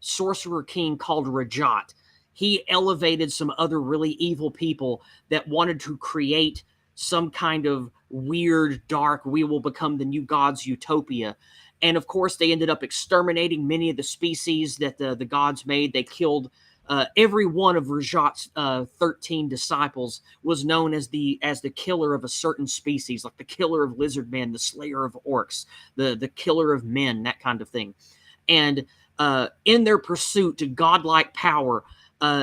sorcerer king called Rajat, he elevated some other really evil people that wanted to create some kind of weird, dark, we will become the new gods utopia. And of course, they ended up exterminating many of the species that the gods made. They killed every one of Rajat's 13 disciples was known as the killer of a certain species, like the killer of lizard men, the slayer of orcs, the killer of men, that kind of thing. And in their pursuit to godlike power,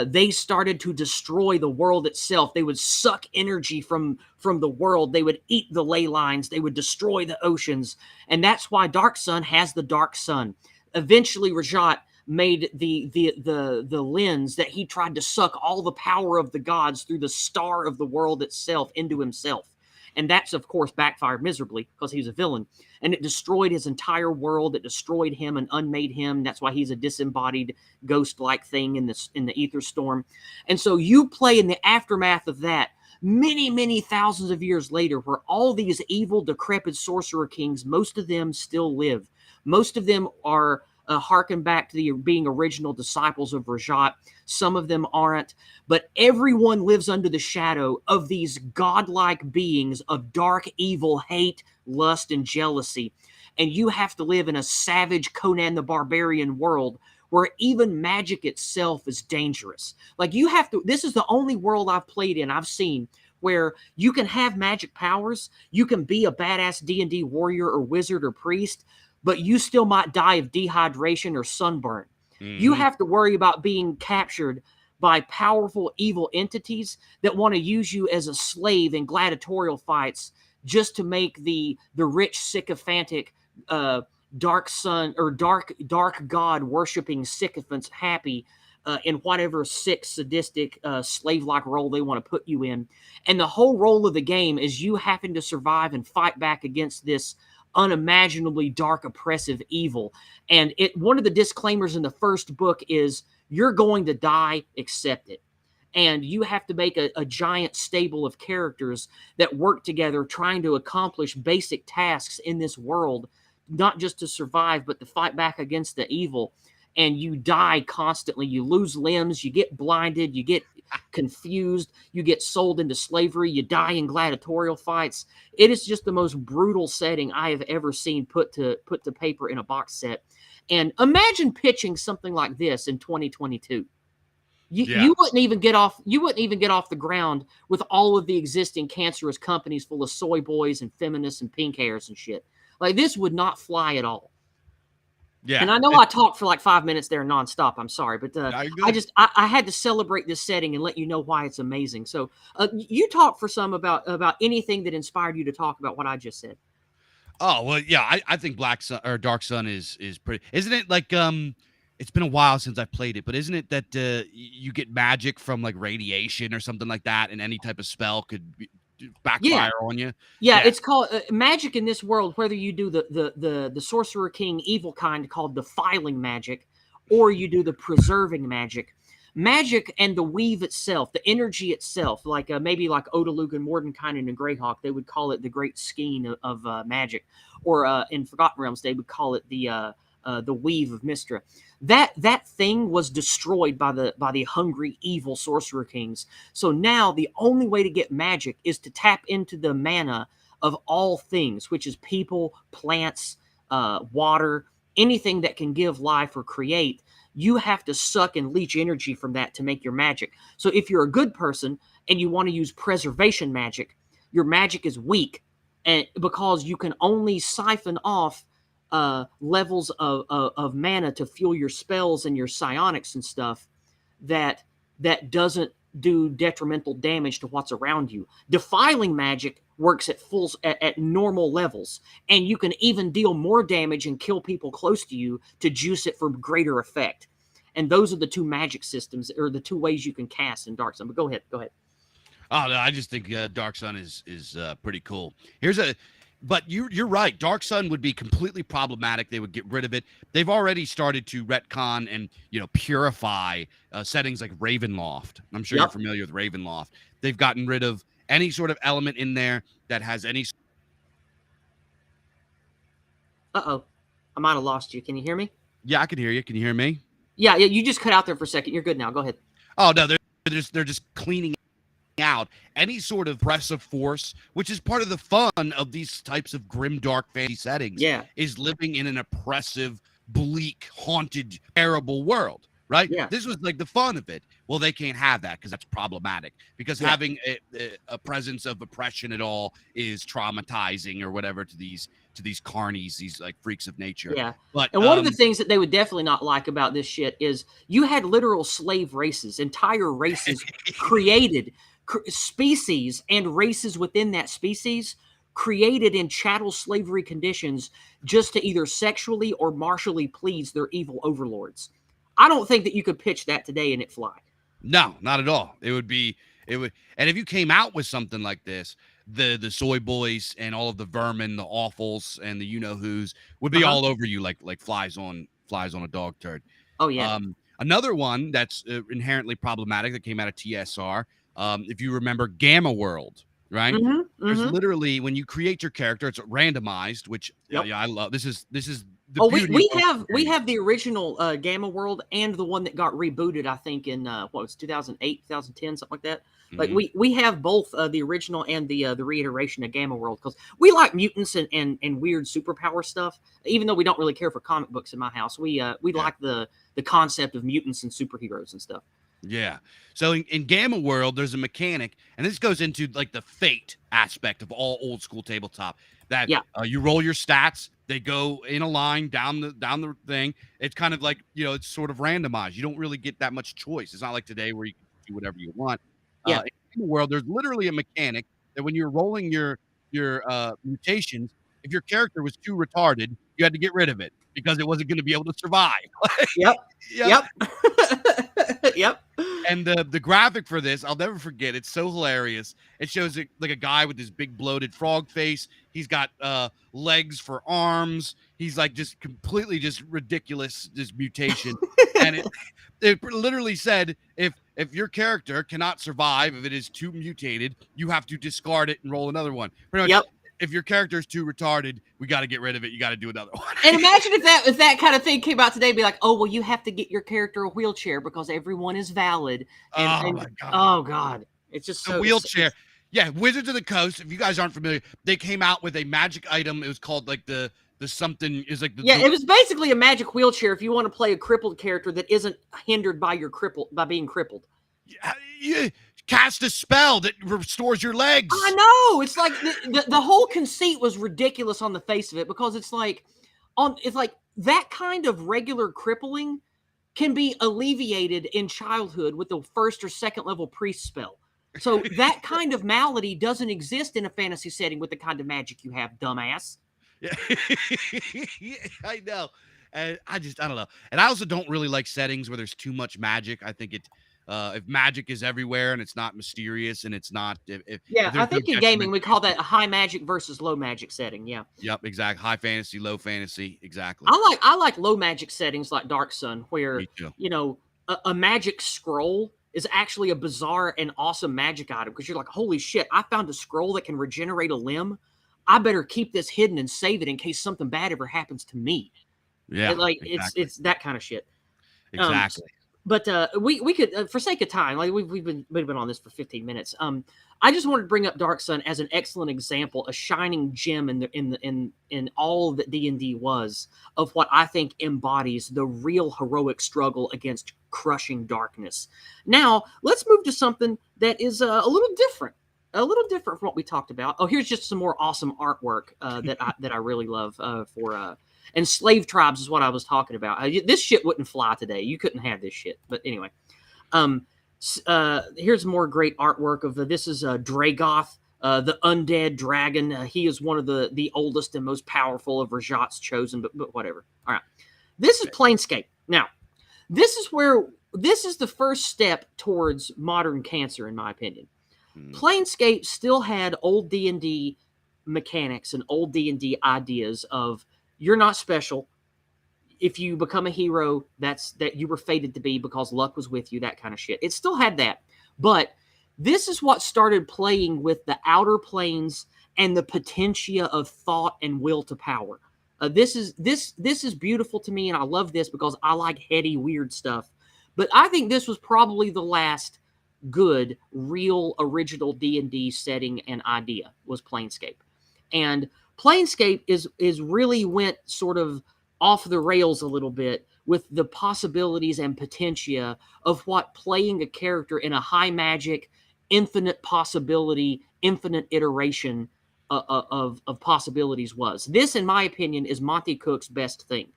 they started to destroy the world itself. They would suck energy from the world. They would eat the ley lines. They would destroy the oceans. And that's why Dark Sun has the Dark Sun. Eventually, Rajat made the lens that he tried to suck all the power of the gods through the star of the world itself into himself. And that's, of course, backfired miserably because he was a villain. And it destroyed his entire world. It destroyed him and unmade him. That's why he's a disembodied ghost-like thing in the ether storm. And so you play in the aftermath of that many, many thousands of years later, where all these evil, decrepit sorcerer kings, most of them still live. Most of them are harken back to the being original disciples of Rajat. Some of them aren't, but everyone lives under the shadow of these godlike beings of dark, evil, hate, lust, and jealousy. And you have to live in a savage Conan the Barbarian world where even magic itself is dangerous. Like you have to, this is the only world I've played in, I've seen, where you can have magic powers, you can be a badass D&D warrior or wizard or priest, but you still might die of dehydration or sunburn. Mm-hmm. You have to worry about being captured by powerful evil entities that want to use you as a slave in gladiatorial fights just to make the rich, sycophantic, dark sun or dark god worshipping sycophants happy in whatever sick, sadistic, slave-like role they want to put you in. And the whole role of the game is you having to survive and fight back against this unimaginably dark, oppressive evil. And one of the disclaimers in the first book is you're going to die, accept it. And you have to make a giant stable of characters that work together trying to accomplish basic tasks in this world, not just to survive, but to fight back against the evil. And you die constantly. You lose limbs, you get blinded, you get confused, you get sold into slavery, you die in gladiatorial fights. It is just the most brutal setting I have ever seen put to paper in a box set. And imagine pitching something like this in 2022. You wouldn't even get off the ground with all of the existing cancerous companies full of soy boys and feminists and pink hairs and shit. Like this would not fly at all. Yeah, and I know I talked for like 5 minutes there nonstop. I'm sorry, but I had to celebrate this setting and let you know why it's amazing. So you talk for some about anything that inspired you to talk about what I just said. Oh well, yeah, I think Black Sun or Dark Sun is pretty. Isn't it like It's been a while since I've played it, but isn't it that you get magic from like radiation or something like that, and any type of spell could backfire on you? Yeah, it's called magic in this world. Whether you do the Sorcerer King evil kind called defiling magic, or you do the preserving magic. Magic and the weave itself, the energy itself, like maybe like Odalugan, Mordenkainen, and Greyhawk, they would call it the great skein of magic, or in Forgotten Realms they would call it the weave of Mystra. That thing was destroyed by the hungry, evil sorcerer kings. So now the only way to get magic is to tap into the mana of all things, which is people, plants, water, anything that can give life or create. You have to suck and leech energy from that to make your magic. So if you're a good person and you want to use preservation magic, your magic is weak, and because you can only siphon off levels of mana to fuel your spells and your psionics and stuff that doesn't do detrimental damage to what's around you. Defiling magic works at normal levels, and you can even deal more damage and kill people close to you to juice it for greater effect. And those are the two magic systems, or the two ways you can cast in Dark Sun. But go ahead. Oh no, I just think Dark Sun is pretty cool. But you're right. Dark Sun would be completely problematic. They would get rid of it. They've already started to retcon and purify settings like Ravenloft. I'm sure you're familiar with Ravenloft. They've gotten rid of any sort of element in there that has any. I might have lost you. Can you hear me? Yeah, I can hear you. Can you hear me? Yeah. You just cut out there for a second. You're good now. Go ahead. Oh no, they're just cleaning out any sort of oppressive force, which is part of the fun of these types of grim, dark fantasy settings. Is living in an oppressive, bleak, haunted, terrible world, right? This was like the fun of it. Well, they can't have that because that's problematic, because having a presence of oppression at all is traumatizing or whatever to these carnies, these like freaks of nature. But one of the things that they would definitely not like about this shit is you had literal slave races, entire races created, species and races within that species created in chattel slavery conditions just to either sexually or martially please their evil overlords. I don't think that you could pitch that today and it fly. No, not at all. It would. And if you came out with something like this, the soy boys and all of the vermin, the awfuls, and the you know who's would be all over you like flies on a dog turd. Oh yeah. Another one that's inherently problematic that came out of TSR. If you remember Gamma World, right? There's literally when you create your character, it's randomized, which Yep. yeah, I love. This is the Oh, beauty. we have the original Gamma World and the one that got rebooted. I think in what was 2008, 2010, something like that. Like we have both the original and the reiteration of Gamma World because we like mutants and weird superpower stuff. Even though we don't really care for comic books in my house, we like the concept of mutants and superheroes and stuff. Yeah. So in Gamma World, there's a mechanic, and this goes into like the fate aspect of all old school tabletop. That you roll your stats, they go in a line down the thing. It's kind of like it's sort of randomized. You don't really get that much choice. It's not like today where you can do whatever you want. Yeah. In Gamma World, there's literally a mechanic that when you're rolling your mutations, if your character was too retarded, you had to get rid of it because it wasn't going to be able to survive. Yep. Yep. And the graphic for this, I'll never forget. It's so hilarious. It shows like a guy with this big bloated frog face. He's got legs for arms. He's like just completely just ridiculous, this mutation. And it literally said if your character cannot survive, if it is too mutated, you have to discard it and roll another one. Pretty much, yep. If your character is too retarded, we got to get rid of it. You got to do another one. And imagine if that kind of thing came out today, be like, oh well, you have to get your character a wheelchair because everyone is valid. And, my God. Oh God, it's just a wheelchair. Yeah, Wizards of the Coast. If you guys aren't familiar, they came out with a magic item. It was called like the something is like it was basically a magic wheelchair if you want to play a crippled character that isn't hindered by being crippled. Yeah. Cast a spell that restores your legs. I know. It's like the whole conceit was ridiculous on the face of it because it's like that kind of regular crippling can be alleviated in childhood with the first or second level priest spell. So that kind of malady doesn't exist in a fantasy setting with the kind of magic you have, dumbass. Yeah. I know. And I don't know. And I also don't really like settings where there's too much magic. I think if magic is everywhere and it's not mysterious and it's not I think in gaming we call that a high magic versus low magic setting. Yeah. Yep, exactly. High fantasy, low fantasy, exactly. I like low magic settings like Dark Sun, where a magic scroll is actually a bizarre and awesome magic item because you're like, holy shit, I found a scroll that can regenerate a limb. I better keep this hidden and save it in case something bad ever happens to me. Yeah, exactly. It's that kind of shit. Exactly. But we could, for sake of time, like we've been on this for 15 minutes. I just wanted to bring up Dark Sun as an excellent example, a shining gem in all that D&D was of what I think embodies the real heroic struggle against crushing darkness. Now let's move to something that is a little different from what we talked about. Oh, here's just some more awesome artwork that I really love and slave tribes is what I was talking about. This shit wouldn't fly today. You couldn't have this shit. But anyway, here's more great artwork of this is Dragoth, the undead dragon. He is one of the oldest and most powerful of Rajat's chosen, but whatever. All right. This is Planescape. Now, this is the first step towards modern cancer, in my opinion. Planescape still had old D&D mechanics and old D&D ideas of you're not special. If you become a hero, that you were fated to be because luck was with you, that kind of shit. It still had that. But this is what started playing with the outer planes and the potentia of thought and will to power. This is beautiful to me, and I love this because I like heady, weird stuff. But I think this was probably the last good, real, original D&D setting and idea was Planescape. And Planescape is really went sort of off the rails a little bit with the possibilities and potentia of what playing a character in a high magic, infinite possibility, infinite iteration of possibilities was. This, in my opinion, is Monte Cook's best thing.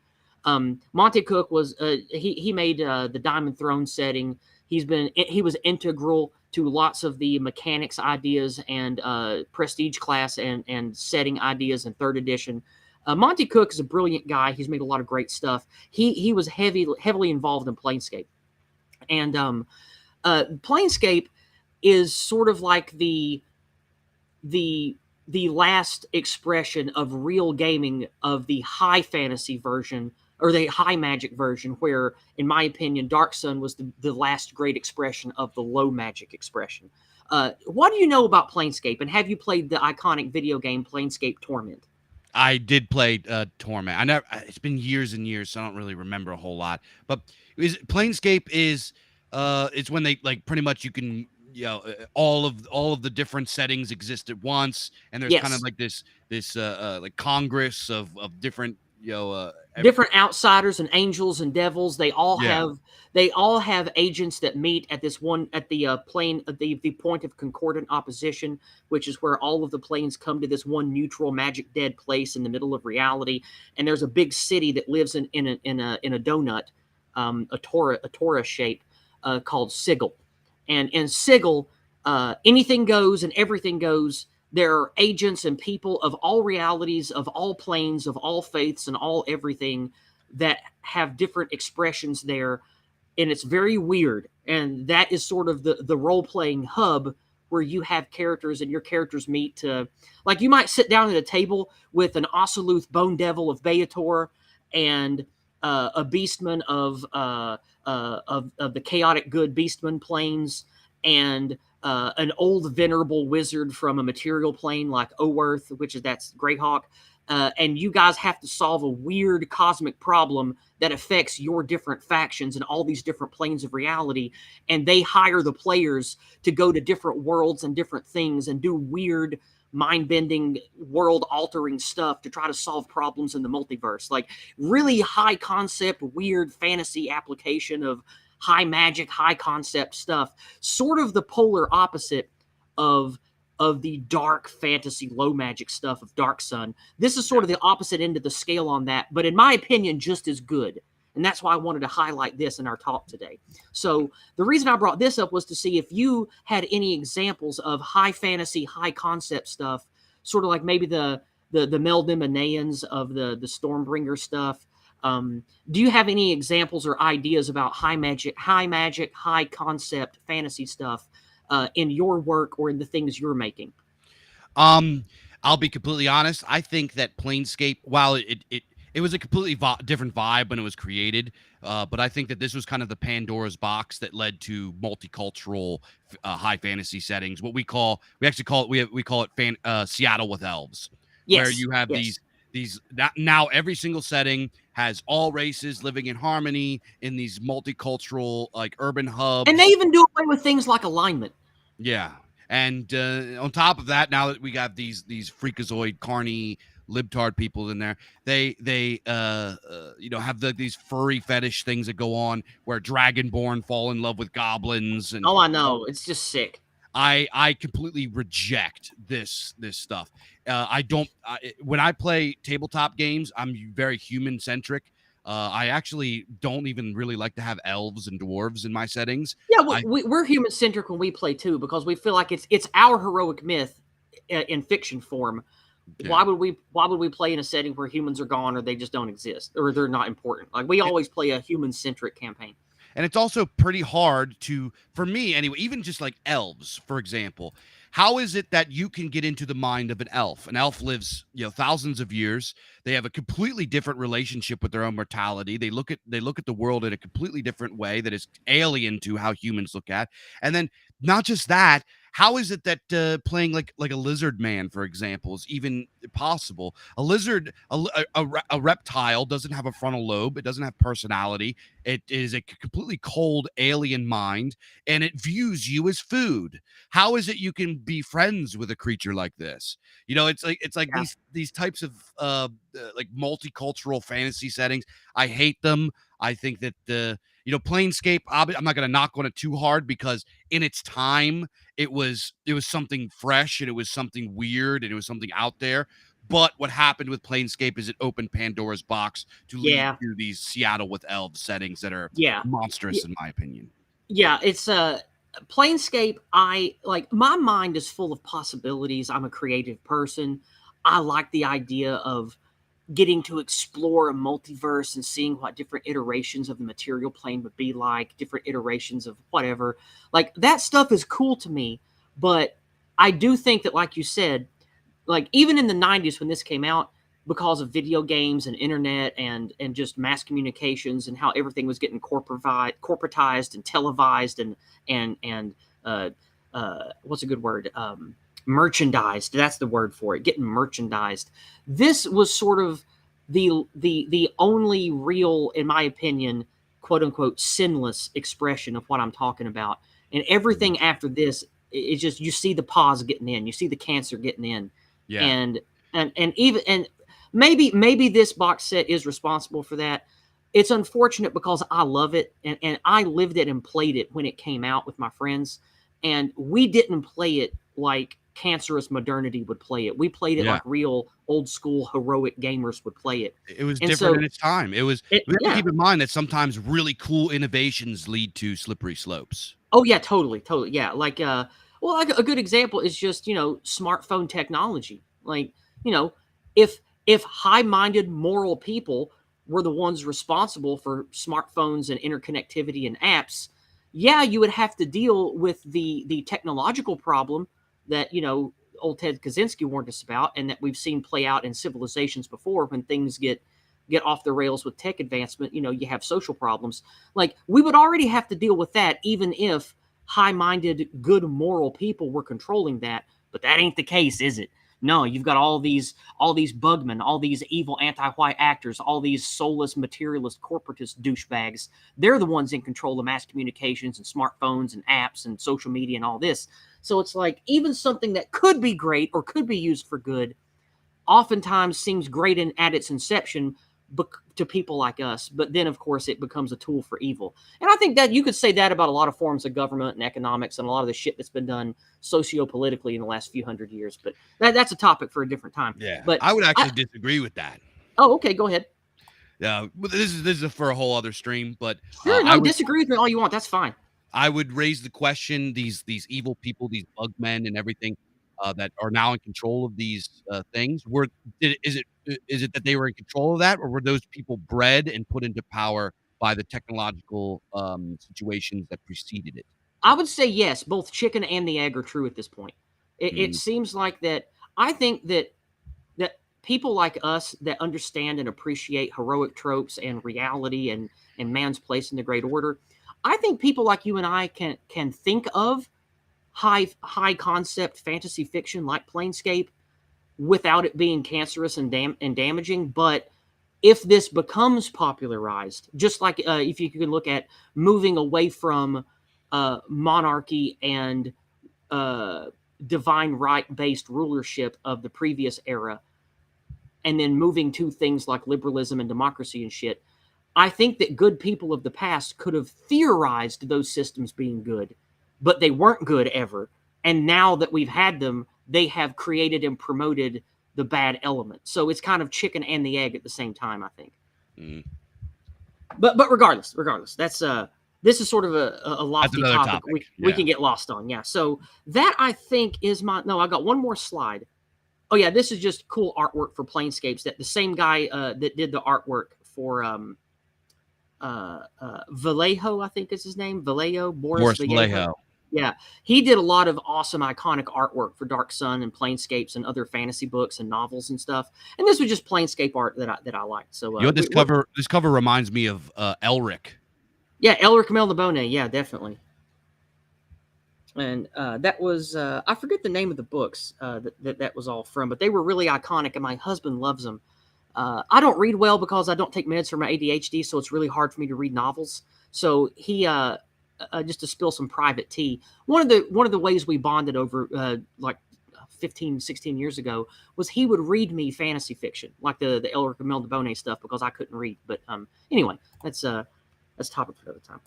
Monte Cook was he made the Diamond Throne setting. He was integral to lots of the mechanics ideas and prestige class and setting ideas in 3rd edition. Monte Cook is a brilliant guy. He's made a lot of great stuff. He was heavily involved in Planescape. And Planescape is sort of like the the the last expression of real gaming of the high fantasy version or the high magic version, where, in my opinion, Dark Sun was the last great expression of the low magic expression. What do you know about Planescape, and have you played the iconic video game Planescape Torment? I did play Torment. I never. It's been years and years, so I don't really remember a whole lot. But Planescape is it's when they like pretty much you can all of the different settings exist at once, and there's kind of Yes. like this like congress of different Different outsiders and angels and devils. yeah. They all have agents that meet at this one at the plane the point of concordant opposition, which is where all of the planes come to this one neutral magic dead place in the middle of reality. And there's a big city that lives in a donut, a Torah shape, called Sigil. And in Sigil, anything goes and everything goes. There are agents and people of all realities, of all planes, of all faiths, and all everything that have different expressions there. And it's very weird. And that is sort of the role playing hub where you have characters and your characters meet to, like, you might sit down at a table with an Ossiluth Bone Devil of Beator and a Beastman of the chaotic good Beastman planes, and an old venerable wizard from a material plane like Oworth, which is that's Greyhawk. And you guys have to solve a weird cosmic problem that affects your different factions and all these different planes of reality. And they hire the players to go to different worlds and different things and do weird, mind-bending, world-altering stuff to try to solve problems in the multiverse. Like, really high concept, weird fantasy application of high magic, high concept stuff. Sort of the polar opposite of the dark fantasy, low magic stuff of Dark Sun. This is sort of the opposite end of the scale on that, but in my opinion, just as good. And that's why I wanted to highlight this in our talk today. So the reason I brought this up was to see if you had any examples of high fantasy, high concept stuff, sort of like maybe the Meldemoneans of the Stormbringer stuff. Do you have any examples or ideas about high magic, high concept fantasy stuff in your work or in the things you're making? I'll be completely honest. I think that Planescape, while it was a completely different vibe when it was created, but I think that this was kind of the Pandora's box that led to multicultural high fantasy settings. What we actually call it we call it Seattle with elves, where Yes, you have yes. these now every single setting has all races living in harmony in these multicultural like urban And they hubs. even do away with things like alignment. Yeah. And on top of that, now that we got these freakazoid carny libtard people in there, they have these furry fetish things that go on where dragonborn fall in love with goblins. And Oh, I know. It's just sick. I completely reject this stuff. I don't when I play tabletop games, I'm very human centric. I actually don't even really like to have elves and dwarves in my settings. Yeah, I we're human centric when we play too, because we feel like it's our heroic myth in fiction form. yeah. Why would we play in a setting where humans are gone or they just don't exist or they're not important? Like, we always play a human centric campaign. And it's also pretty hard for me anyway, even just like elves, for example. How is it that you can get into the mind of an elf? An elf lives, thousands of years. They have a completely different relationship with their own mortality. They look at the world in a completely different way that is alien to how humans look at. And then not just that, how is it that playing like a lizard man, for example, is even possible? A lizard, a reptile doesn't have a frontal lobe. It doesn't have personality. It is a completely cold alien mind, and it views you as food. How is it you can be friends with a creature like this? It's like Yeah. these types of like multicultural fantasy settings. I hate them. I think that Planescape. I'm not going to knock on it too hard because in its time it was something fresh and it was something weird and it was something out there. But what happened with Planescape is it opened Pandora's box to lead Yeah. to these Seattle with elves settings that are Yeah. monstrous, in my opinion. Yeah, it's Planescape. I like, my mind is full of possibilities. I'm a creative person. I like the idea of getting to explore a multiverse and seeing what different iterations of the material plane would be like, different iterations of whatever. Like, that stuff is cool to me, but I do think that, like you said, like even in the 90s when this came out, because of video games and internet and just mass communications and how everything was getting corporatized and televised and what's a good word, merchandised, that's the word for it, getting merchandised. This was sort of the only real, in my opinion, quote unquote sinless expression of what I'm talking about. And everything after this, it's just, you see the pause getting in, you see the cancer getting in. Yeah. And even, and maybe this box set is responsible for that. It's unfortunate because I love it, and I lived it and played it when it came out with my friends, and we didn't play it like cancerous modernity would play it. We played it Yeah. like real old school heroic gamers would play it. It was And different so in its time. We have to yeah. keep in mind that sometimes really cool innovations lead to slippery slopes. Oh yeah, totally, totally. Yeah, like well, like a good example is just, smartphone technology. Like, you know, if high-minded moral people were the ones responsible for smartphones and interconnectivity and apps, yeah, you would have to deal with the technological problem that, old Ted Kaczynski warned us about, and that we've seen play out in civilizations before when things get off the rails with tech advancement. You have social problems. Like, we would already have to deal with that even if high-minded, good moral people were controlling that. But that ain't the case, is it? No, you've got all these bugmen, all these evil anti-white actors, all these soulless, materialist, corporatist douchebags. They're the ones in control of mass communications and smartphones and apps and social media and all this. So it's like, even something that could be great or could be used for good oftentimes seems great at its inception to people like us, but then of course it becomes a tool for evil. And I think that you could say that about a lot of forms of government and economics and a lot of the shit that's been done socio-politically in the last few hundred years. But that's a topic for a different time. Yeah, But I would actually disagree with that. Oh, okay, go ahead. Yeah, this is for a whole other stream, but Sure, no, disagree with me all you want. That's fine. I would raise the question: these evil people, these bug men, and everything that are now in control of these things. Is it that they were in control of that, or were those people bred and put into power by the technological situations that preceded it? I would say yes, both chicken and the egg are true at this point. It seems like that. I think that people like us that understand and appreciate heroic tropes and reality and man's place in the great order, I think people like you and I can think of high concept fantasy fiction like Planescape without it being cancerous and damaging. But if this becomes popularized, just like if you can look at moving away from monarchy and divine right based rulership of the previous era, and then moving to things like liberalism and democracy and shit, I think that good people of the past could have theorized those systems being good, but they weren't good ever. And now that we've had them, they have created and promoted the bad element. So it's kind of chicken and the egg at the same time, I think. But regardless, that's this is sort of a lofty topic. We can get lost on. Yeah. So that, I think, is I got one more slide. Oh yeah, this is just cool artwork for Planescapes that the same guy that did the artwork for Vallejo, I think is his name, Boris Vallejo. Yeah, he did a lot of awesome, iconic artwork for Dark Sun and Planescapes and other fantasy books and novels and stuff. And this was just Planescape art that I liked. So this cover reminds me of Elric. Yeah, Elric Melniboné. Yeah, definitely. And that was I forget the name of the books that was all from, but they were really iconic, and my husband loves them. I don't read well because I don't take meds for my ADHD, so it's really hard for me to read novels. So he just to spill some private tea, one of the ways we bonded over like 15, 16 years ago was he would read me fantasy fiction, like the Elric Melniboné stuff, because I couldn't read. But anyway, that's topic for another time.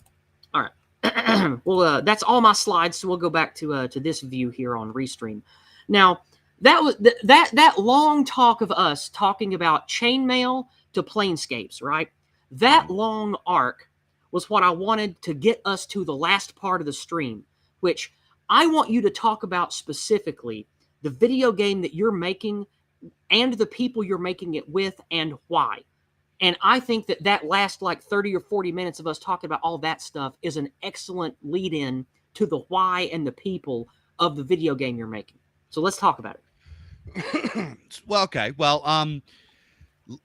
All right. Well, that's all my slides, so we'll go back to this view here on Restream. Now, that was that long talk of us talking about chainmail to Planescapes, right? That long arc was what I wanted to get us to the last part of the stream, which I want you to talk about specifically the video game that you're making and the people you're making it with and why. And I think that last like 30 or 40 minutes of us talking about all that stuff is an excellent lead in to the why and the people of the video game you're making. So let's talk about it. Well, okay. Well,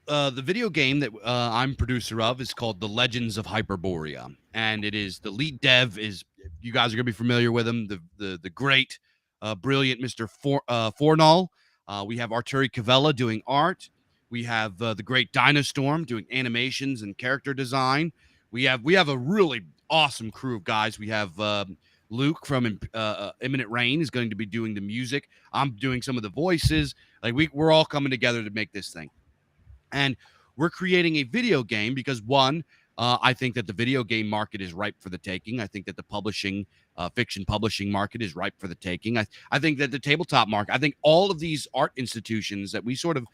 the video game that I'm producer of is called The Legends of Hyperborea, and it is the lead dev is you guys are gonna be familiar with him, the great, brilliant Mr. Fornall. We have Arturi Cavella doing art. We have the great Dinostorm doing animations and character design. We have a really awesome crew of guys. We have Luke from Imminent Rain is going to be doing the music. I'm doing some of the voices. Like we're all coming together to make this thing. And we're creating a video game because one, I think that the video game market is ripe for the taking. I think that the fiction publishing market is ripe for the taking. I think that the tabletop market, I think all of these art institutions that we sort of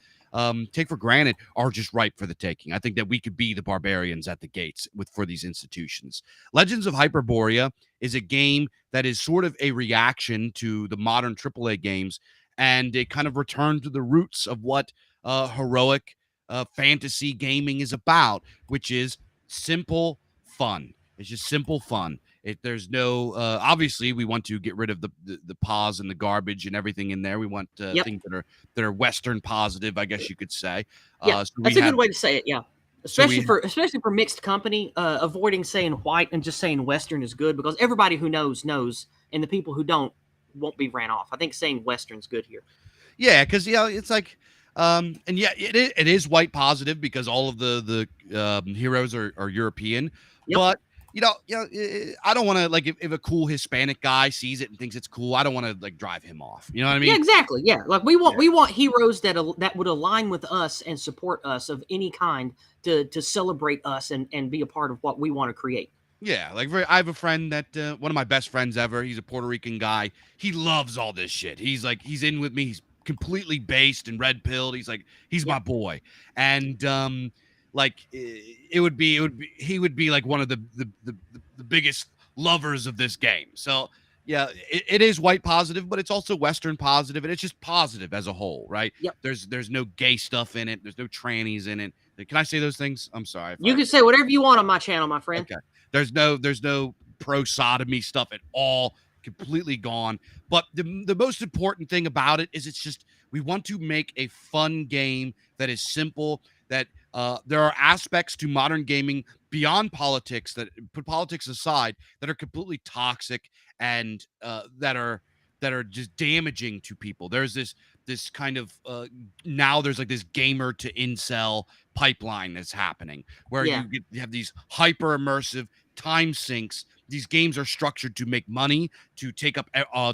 take for granted are just ripe for the taking. I think that we could be the barbarians at the gates for these institutions. Legends of Hyperborea is a game that is sort of a reaction to the modern AAA games, and it kind of returned to the roots of what heroic fantasy gaming is about, which is simple fun. It's just simple fun. There's no obviously we want to get rid of the pause and the garbage and everything in there. We want things that are Western positive, I guess you could say. Yeah, so that's a good way to say it. Yeah, So especially for mixed company, avoiding saying white and just saying Western is good, because everybody who knows, and the people who don't won't be ran off. I think saying Western's good here. Yeah, because it's like, and yeah, it is white positive because all of the heroes are European, Yep. but I don't want to, like, if a cool Hispanic guy sees it and thinks it's cool, I don't want to like drive him off. You know what I mean? Yeah, exactly. Yeah, like we want heroes that would align with us and support us of any kind to celebrate us and be a part of what we want to create. Yeah, like I have a friend that one of my best friends ever. He's a Puerto Rican guy. He loves all this shit. He's in with me. He's completely based and red pilled. He's my boy. And like he would be like one of the biggest lovers of this game. So yeah, it is white positive, but it's also Western positive, and it's just positive as a whole, right? Yep. There's no gay stuff in it. There's no trannies in it. Can I say those things? I'm sorry. You can say whatever you want on my channel, my friend. Okay. There's no pro sodomy stuff at all. Completely gone. But the most important thing about it is it's just we want to make a fun game that is simple, that there are aspects to modern gaming beyond politics, that put politics aside, that are completely toxic and that are just damaging to people. There's this kind of now there's like this gamer to incel pipeline that's happening where you have these hyper immersive time sinks. These games are structured to make money, to take up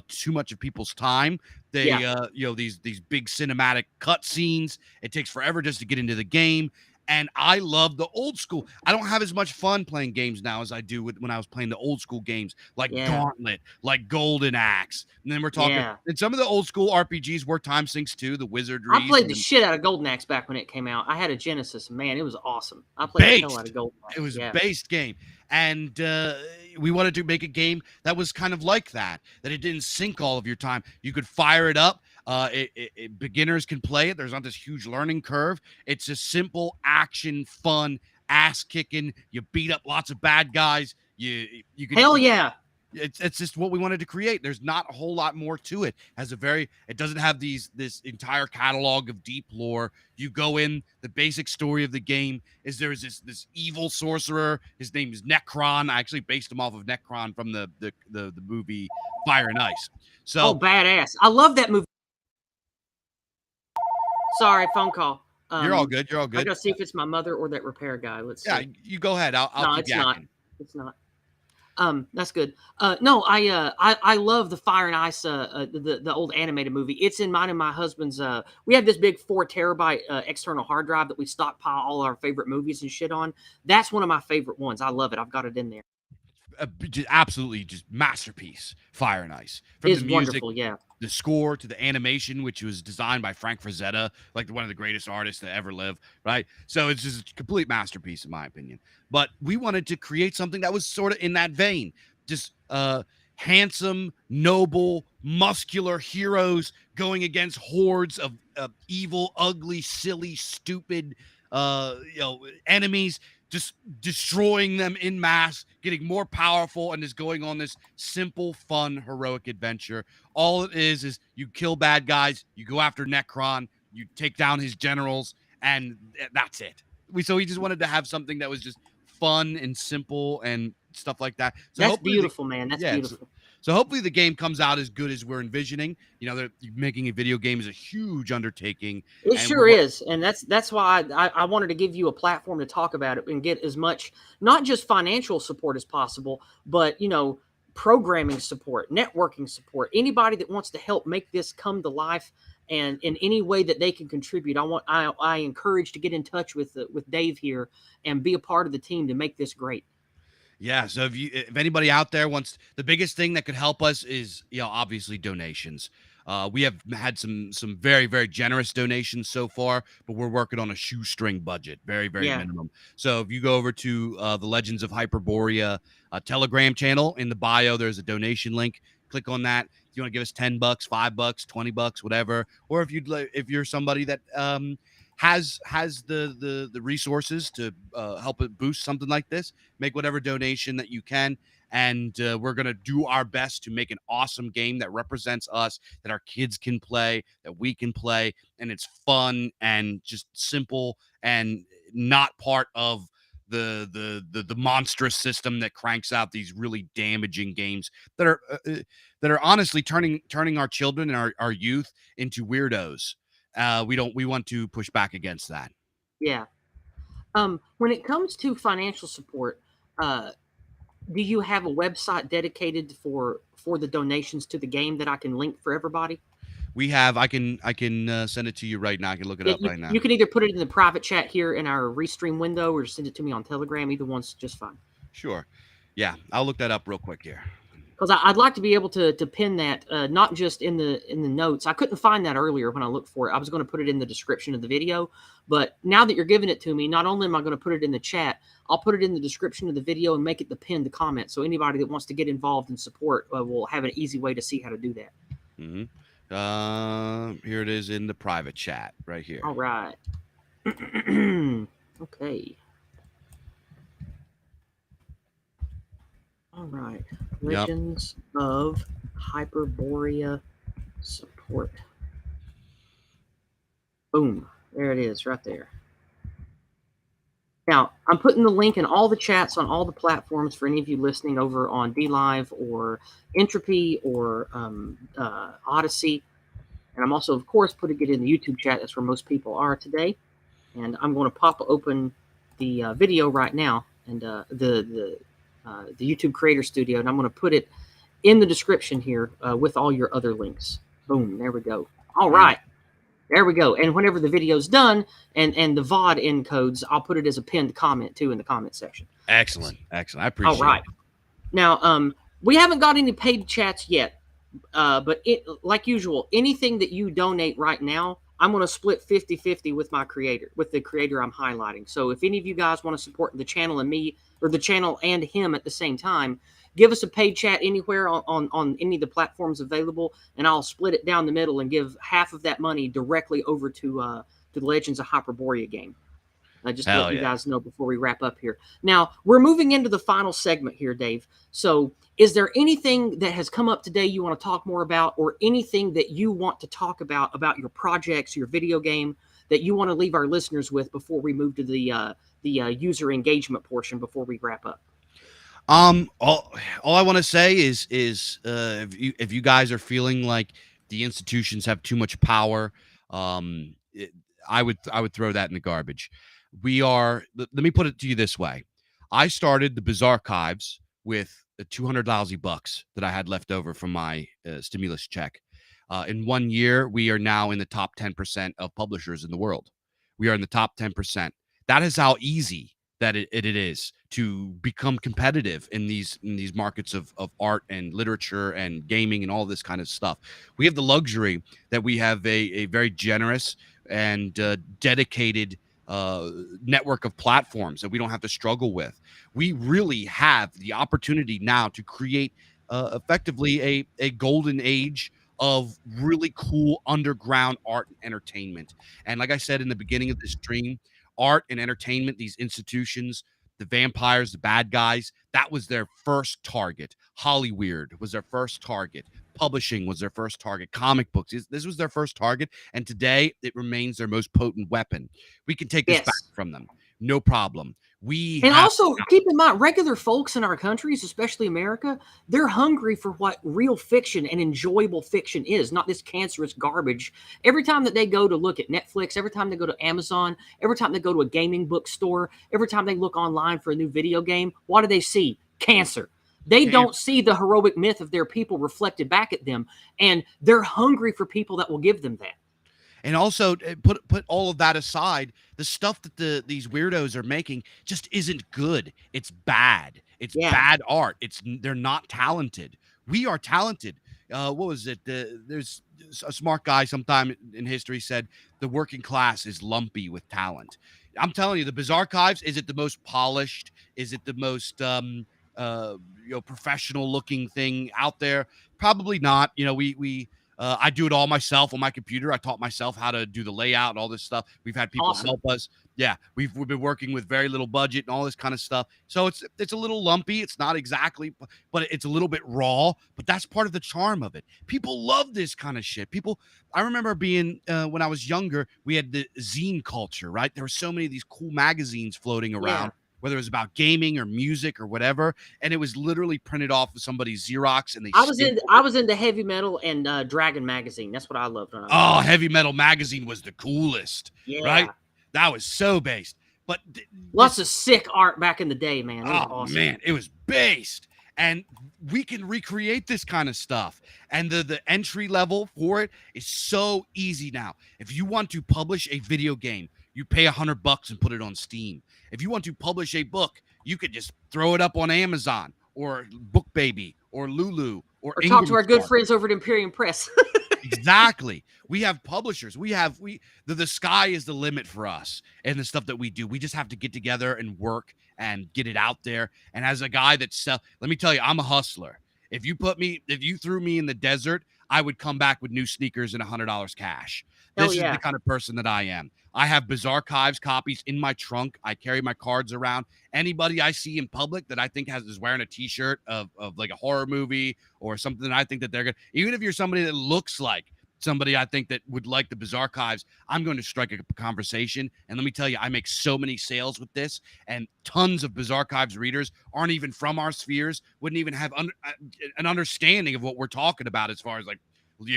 too much of people's time. They these big cinematic cutscenes. It takes forever just to get into the game. And I love the old school. I don't have as much fun playing games now as I do when I was playing the old school games like Gauntlet, like Golden Axe. And then we're talking, and some of the old school RPGs were time sinks too, the Wizardry. I played the shit out of Golden Axe back when it came out. I had a Genesis. Man, it was awesome. I played the hell out of Golden Axe. It was a based game. And we wanted to make a game that was kind of like that it didn't sink all of your time. You could fire it up. Beginners can play it. There's not this huge learning curve. It's a simple action, fun, ass kicking. You beat up lots of bad guys. You can, hell yeah. It's just what we wanted to create. There's not a whole lot more to it. It doesn't have this entire catalog of deep lore. You go in, the basic story of the game is there's this evil sorcerer. His name is Necron. I actually based him off of Necron from the movie Fire and Ice. So badass. I love that movie. Sorry, phone call. You're all good. I gotta see if it's my mother or that repair guy. Let's see. Yeah, you go ahead. I'll keep yakking. It's not. That's good. No, I love the Fire and Ice, the old animated movie. It's in mine and my husband's. We have this big 4 terabyte external hard drive that we stockpile all our favorite movies and shit on. That's one of my favorite ones. I love it. I've got it in there. Absolutely, just masterpiece. Fire and Ice. From the music, wonderful. Yeah. The score to the animation, which was designed by Frank Frazetta, like one of the greatest artists to ever live, right? So it's just a complete masterpiece, in my opinion. But we wanted to create something that was sort of in that vein. Just handsome, noble, muscular heroes going against hordes of evil, ugly, silly, stupid enemies. just destroying them in mass, getting more powerful, and just going on this simple, fun, heroic adventure. All it is you kill bad guys, you go after Necron, you take down his generals, and that's it. We just wanted to have something that was just fun and simple and stuff like that. So That's hopefully beautiful, man. That's yeah, beautiful. so hopefully the game comes out as good as we're envisioning. Making a video game is a huge undertaking. It And sure is, and that's why I wanted to give you a platform to talk about it and get as much, not just financial support as possible, but programming support, networking support, anybody that wants to help make this come to life, and in any way that they can contribute. I encourage to get in touch with Dave here and be a part of the team to make this great. Yeah, so if anybody out there wants, the biggest thing that could help us is obviously donations. We have had some very, very generous donations so far, but we're working on a shoestring budget, very, very Yeah. minimum. So if you go over to the Legends of Hyperborea Telegram channel, in the bio there's a donation link. Click on that. If you want to give us $10, $5, $20, whatever, or if you're somebody that has the resources to help it boost something like this, make whatever donation that you can, and we're going to do our best to make an awesome game that represents us, that our kids can play, that we can play, and it's fun and just simple and not part of the monstrous system that cranks out these really damaging games that are honestly turning our children and our youth into weirdos. We want to push back against that. Yeah. When it comes to financial support, uh, do you have a website dedicated for the donations to the game that I can link for everybody? We have. I can send it to you right now. I can look it Yeah, up right now. you can either put it in the private chat here in our restream window, or send it to me on Telegram. Either one's just fine. Sure. Yeah, I'll look that up real quick here. Because I'd like to be able to pin that, not just in the notes. I couldn't find that earlier when I looked for it. I was going to put it in the description of the video, but now that you're giving it to me, not only am I going to put it in the chat, I'll put it in the description of the video and make it the pinned comment. So anybody that wants to get involved and support will have an easy way to see how to do that. Here it is in the private chat right here. All right. Okay. All right. Legends of Hyperborea support. Boom. There it is right there. Now, I'm putting the link in all the chats on all the platforms for any of you listening over on DLive or Entropy or Odyssey. And I'm also, of course, putting it in the YouTube chat. That's where most people are today. And I'm going to pop open the video right now, and the YouTube Creator Studio, and I'm going to put it in the description here with all your other links. Boom, there we go. All right, there we go. And whenever the video's done and the VOD encodes, I'll put it as a pinned comment too in the comment section. Excellent. I appreciate it. All right. Now, we haven't got any paid chats yet, but like usual, anything that you donate right now, I'm going to split 50-50 with the creator I'm highlighting. So if any of you guys want to support the channel and me, or the channel and him at the same time, give us a paid chat anywhere on any of the platforms available, and I'll split it down the middle and give half of that money directly over to the Legends of Hyperborea game. Just to let you guys know before we wrap up here. Now, we're moving into the final segment here, Dave. So is there anything that has come up today you want to talk more about, or anything that you want to talk about your projects, your video game, that you want to leave our listeners with before we move to the user engagement portion before we wrap up? All I want to say is if you guys are feeling like the institutions have too much power, I would throw that in the garbage. Let me put it to you this way. I started the Bizarchives with the 200 lousy bucks that I had left over from my stimulus check. In 1 year, we are now in the top 10% of publishers in the world. We are in the top 10%. That is how easy that it is to become competitive in these markets of art and literature and gaming and all this kind of stuff. We have the luxury that we have a very generous and dedicated network of platforms that we don't have to struggle with. We really have the opportunity now to create effectively a golden age of really cool underground art and entertainment. And like I said in the beginning of this stream, art and entertainment, these institutions, the vampires, the bad guys, that was their first target. Hollyweird was their first target. Publishing was their first target. Comic books, this was their first target. And today it remains their most potent weapon. We can take this back Yes. from them. No problem. We And have also keep in mind, regular folks in our countries, especially America, they're hungry for what real fiction and enjoyable fiction is, not this cancerous garbage. Every time that they go to look at Netflix, every time they go to Amazon, every time they go to a gaming bookstore, every time they look online for a new video game, what do they see? Cancer. They don't see the heroic myth of their people reflected back at them, and they're hungry for people that will give them that. And also put all of that aside, the stuff that these weirdos are making just isn't good. It's bad. It's bad art. They're not talented. We are talented. What was it? There's a smart guy sometime in history said the working class is lumpy with talent. I'm telling you, the Bizarchives, is it the most polished? Is it the most professional looking thing out there? Probably not. I do it all myself on my computer. I taught myself how to do the layout and all this stuff. We've had people help us. Yeah, we've been working with very little budget and all this kind of stuff. So it's a little lumpy. It's not exactly, but it's a little bit raw. But that's part of the charm of it. People love this kind of shit. I remember being when I was younger, we had the zine culture, right? There were so many of these cool magazines floating around. Whether it was about gaming or music or whatever, and it was literally printed off of somebody's Xerox, and I was into heavy metal and Dragon magazine. That's what I loved when I was Heavy Metal magazine was the coolest, right? That was so based. But lots of sick art back in the day, man. It was awesome. Man, it was based, and we can recreate this kind of stuff. And the entry level for it is so easy now. If you want to publish a video game, you pay $100 and put it on Steam. If you want to publish a book, you could just throw it up on Amazon or BookBaby or Lulu or talk to our good friends over at Imperium Press. Exactly. We have publishers. The sky is the limit for us and the stuff that we do. We just have to get together and work and get it out there. And as a guy let me tell you, I'm a hustler. If you threw me in the desert, I would come back with new sneakers and $100 cash. This is the kind of person that I am. I have Bizarchives copies in my trunk. I carry my cards around. Anybody I see in public that I think is wearing a t-shirt of like a horror movie or something that I think that they're good. Even if you're somebody that looks like somebody I think that would like the Bizarchives, I'm going to strike a conversation. And let me tell you, I make so many sales with this, and tons of Bizarchives readers aren't even from our spheres, wouldn't even have an understanding of what we're talking about as far as like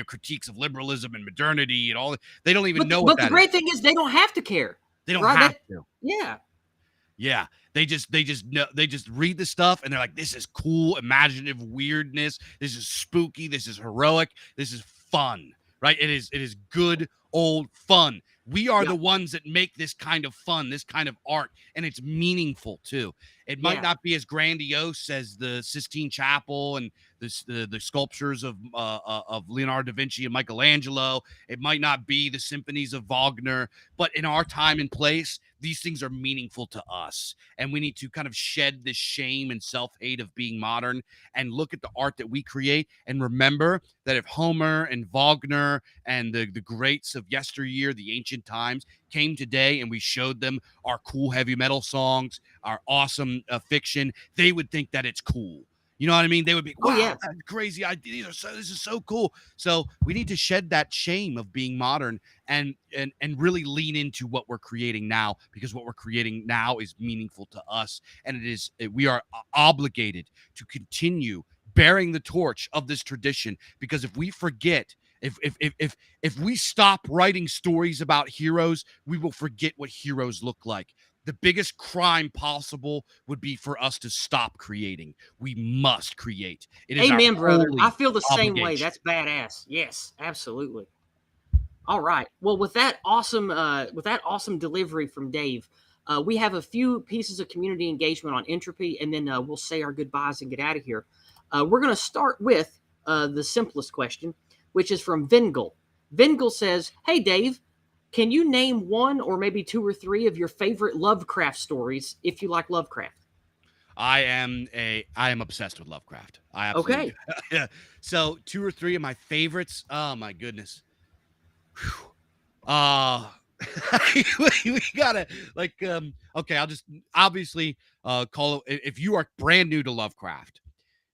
critiques of liberalism and modernity and all that. They don't even know what that is. But the great thing is they don't have to care. They don't have to. Yeah. Yeah. They just read the stuff and they're like, this is cool, imaginative weirdness. This is spooky. This is heroic. This is fun, right? It is good old fun. We are the ones that make this kind of fun, this kind of art, and it's meaningful too. It might not be as grandiose as the Sistine Chapel and the sculptures of Leonardo da Vinci and Michelangelo. It might not be the symphonies of Wagner, but in our time and place, these things are meaningful to us. And we need to kind of shed this shame and self-hate of being modern and look at the art that we create and remember that if Homer and Wagner and the greats of yesteryear, the ancient times, came today and we showed them our cool heavy metal songs, our awesome fiction, they would think that it's cool. You know what I mean? They would be, wow, that's crazy idea. This is so cool. So we need to shed that shame of being modern and really lean into what we're creating now, because what we're creating now is meaningful to us. And we are obligated to continue bearing the torch of this tradition, because if we forget, if we stop writing stories about heroes, we will forget what heroes look like. The biggest crime possible would be for us to stop creating. We must create. It is Amen, brother. I feel the obligation. same way. That's badass. Yes, absolutely. All right. Well, with that awesome delivery from Dave, we have a few pieces of community engagement on Entropy, and then we'll say our goodbyes and get out of here. We're going to start with the simplest question, which is from Vingel. Vingel says, "Hey, Dave, can you name one or maybe two or three of your favorite Lovecraft stories if you like Lovecraft?" I am obsessed with Lovecraft. I absolutely. Okay. Yeah. So 2 or 3 of my favorites. Oh my goodness. We gotta okay. I'll just obviously if you are brand new to Lovecraft,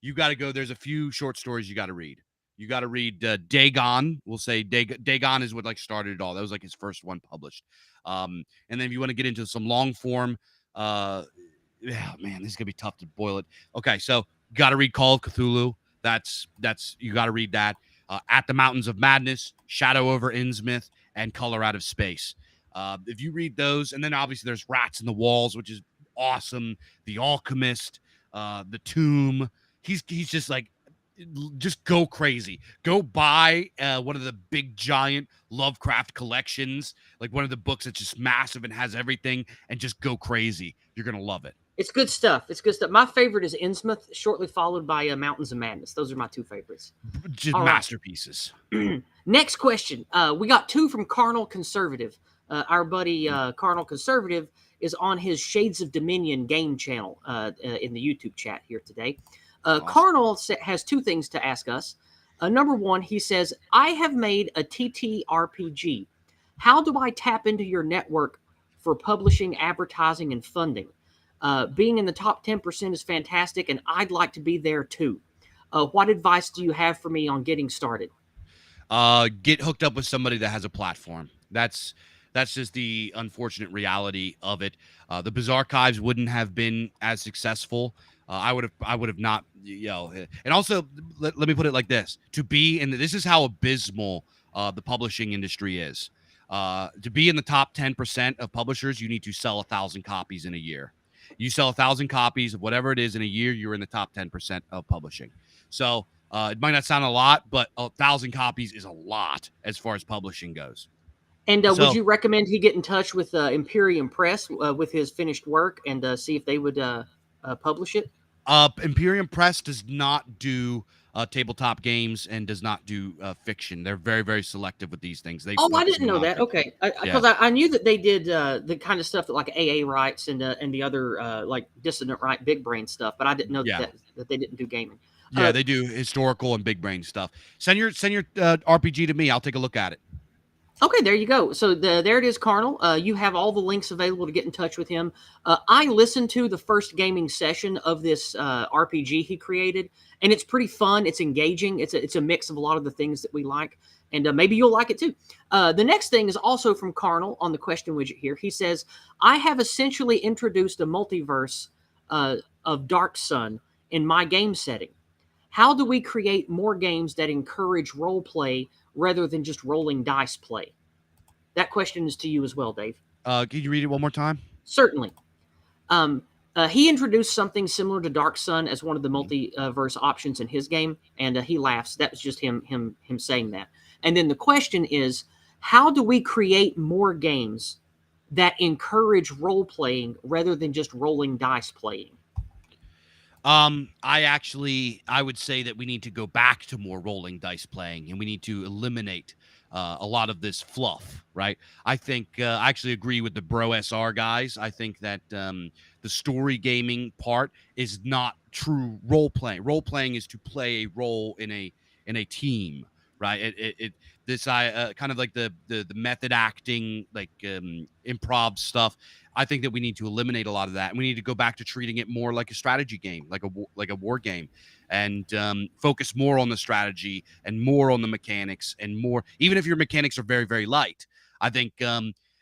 you got to go. There's a few short stories you got to read. You got to read Dagon. We'll say Dagon is what like started it all. That was like his first one published. And then if you want to get into some long form, yeah, man, this is gonna be tough to boil it. Okay, so you got to read Call of Cthulhu. That's you got to read that. At the Mountains of Madness, Shadow over Innsmouth, and Color Out of Space. If you read those, and then obviously there's Rats in the Walls, which is awesome. The Alchemist, The Tomb. He's just like, just go crazy. Go buy one of the big giant Lovecraft collections, like one of the books that's just massive and has everything, and just go crazy. You're gonna love it. It's good stuff. It's good stuff. My favorite is Innsmouth, shortly followed by Mountains of Madness. Those are my two favorites. Just all masterpieces. Right. Next question. We got two from Carnal Conservative. Our buddy Carnal Conservative is on his Shades of Dominion game channel in the YouTube chat here today. Awesome. Carnal has two things to ask us. Number one, he says, I have made a TTRPG. How do I tap into your network for publishing, advertising, and funding? Being in the top 10% is fantastic, and I'd like to be there too. What advice do you have for me on getting started? Get hooked up with somebody that has a platform. That's just the unfortunate reality of it. The Bizarchives wouldn't have been as successful. I would have not, and also let me put it like this: to be in this is how abysmal the publishing industry is. To be in the top 10% of publishers, you need to sell 1,000 copies in a year. You sell 1,000 copies of whatever it is in a year, you're in the top 10% of publishing. So it might not sound a lot, but 1,000 copies is a lot as far as publishing goes. And would you recommend he get in touch with Imperium Press with his finished work and see if they would publish it? Imperium Press does not do tabletop games and does not do fiction. They're very, very selective with these things. I didn't know that. Okay, because I knew that they did the kind of stuff that like AA writes and the other like Dissonant Right, Big Brain stuff, but I didn't know that they didn't do gaming. Yeah, they do historical and big brain stuff. Send your RPG to me. I'll take a look at it. Okay, there you go. So there it is, Carnal. You have all the links available to get in touch with him. I listened to the first gaming session of this RPG he created, and it's pretty fun. It's engaging. It's a mix of a lot of the things that we like, and maybe you'll like it too. The next thing is also from Carnal on the question widget here. He says, I have essentially introduced a multiverse of Dark Sun in my game setting. How do we create more games that encourage role play rather than just rolling dice play? That question is to you as well, Dave. Can you read it one more time? Certainly. He introduced something similar to Dark Sun as one of the multiverse options in his game, and he laughs. That was just him saying that. And then the question is, how do we create more games that encourage role playing rather than just rolling dice playing? I would say that we need to go back to more rolling dice playing, and we need to eliminate a lot of this fluff, right? I think I actually agree with the Bro SR guys. I think that the story gaming part is not true role playing. Role playing is to play a role in a team, right? This kind of like the method acting, like improv stuff. I think that we need to eliminate a lot of that, and we need to go back to treating it more like a strategy game, like a war game, and focus more on the strategy and more on the mechanics and more. Even if your mechanics are very, very light, I think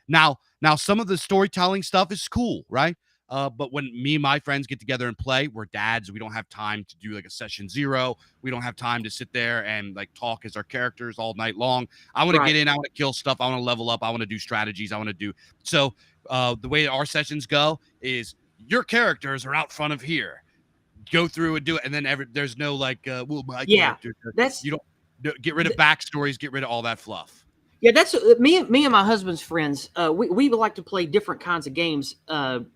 now some of the storytelling stuff is cool, right? But when me and my friends get together and play, we're dads. We don't have time to do like a session 0. We don't have time to sit there and like talk as our characters all night long. I want to get in. I want to kill stuff. I want to level up. I want to do strategies. I want to do so. The way our sessions go is your characters are out front of here. Go through and do it, and then there's no like, my character. You don't get rid of backstories. Get rid of all that fluff. Yeah, that's me and my husband's friends. We like to play different kinds of games.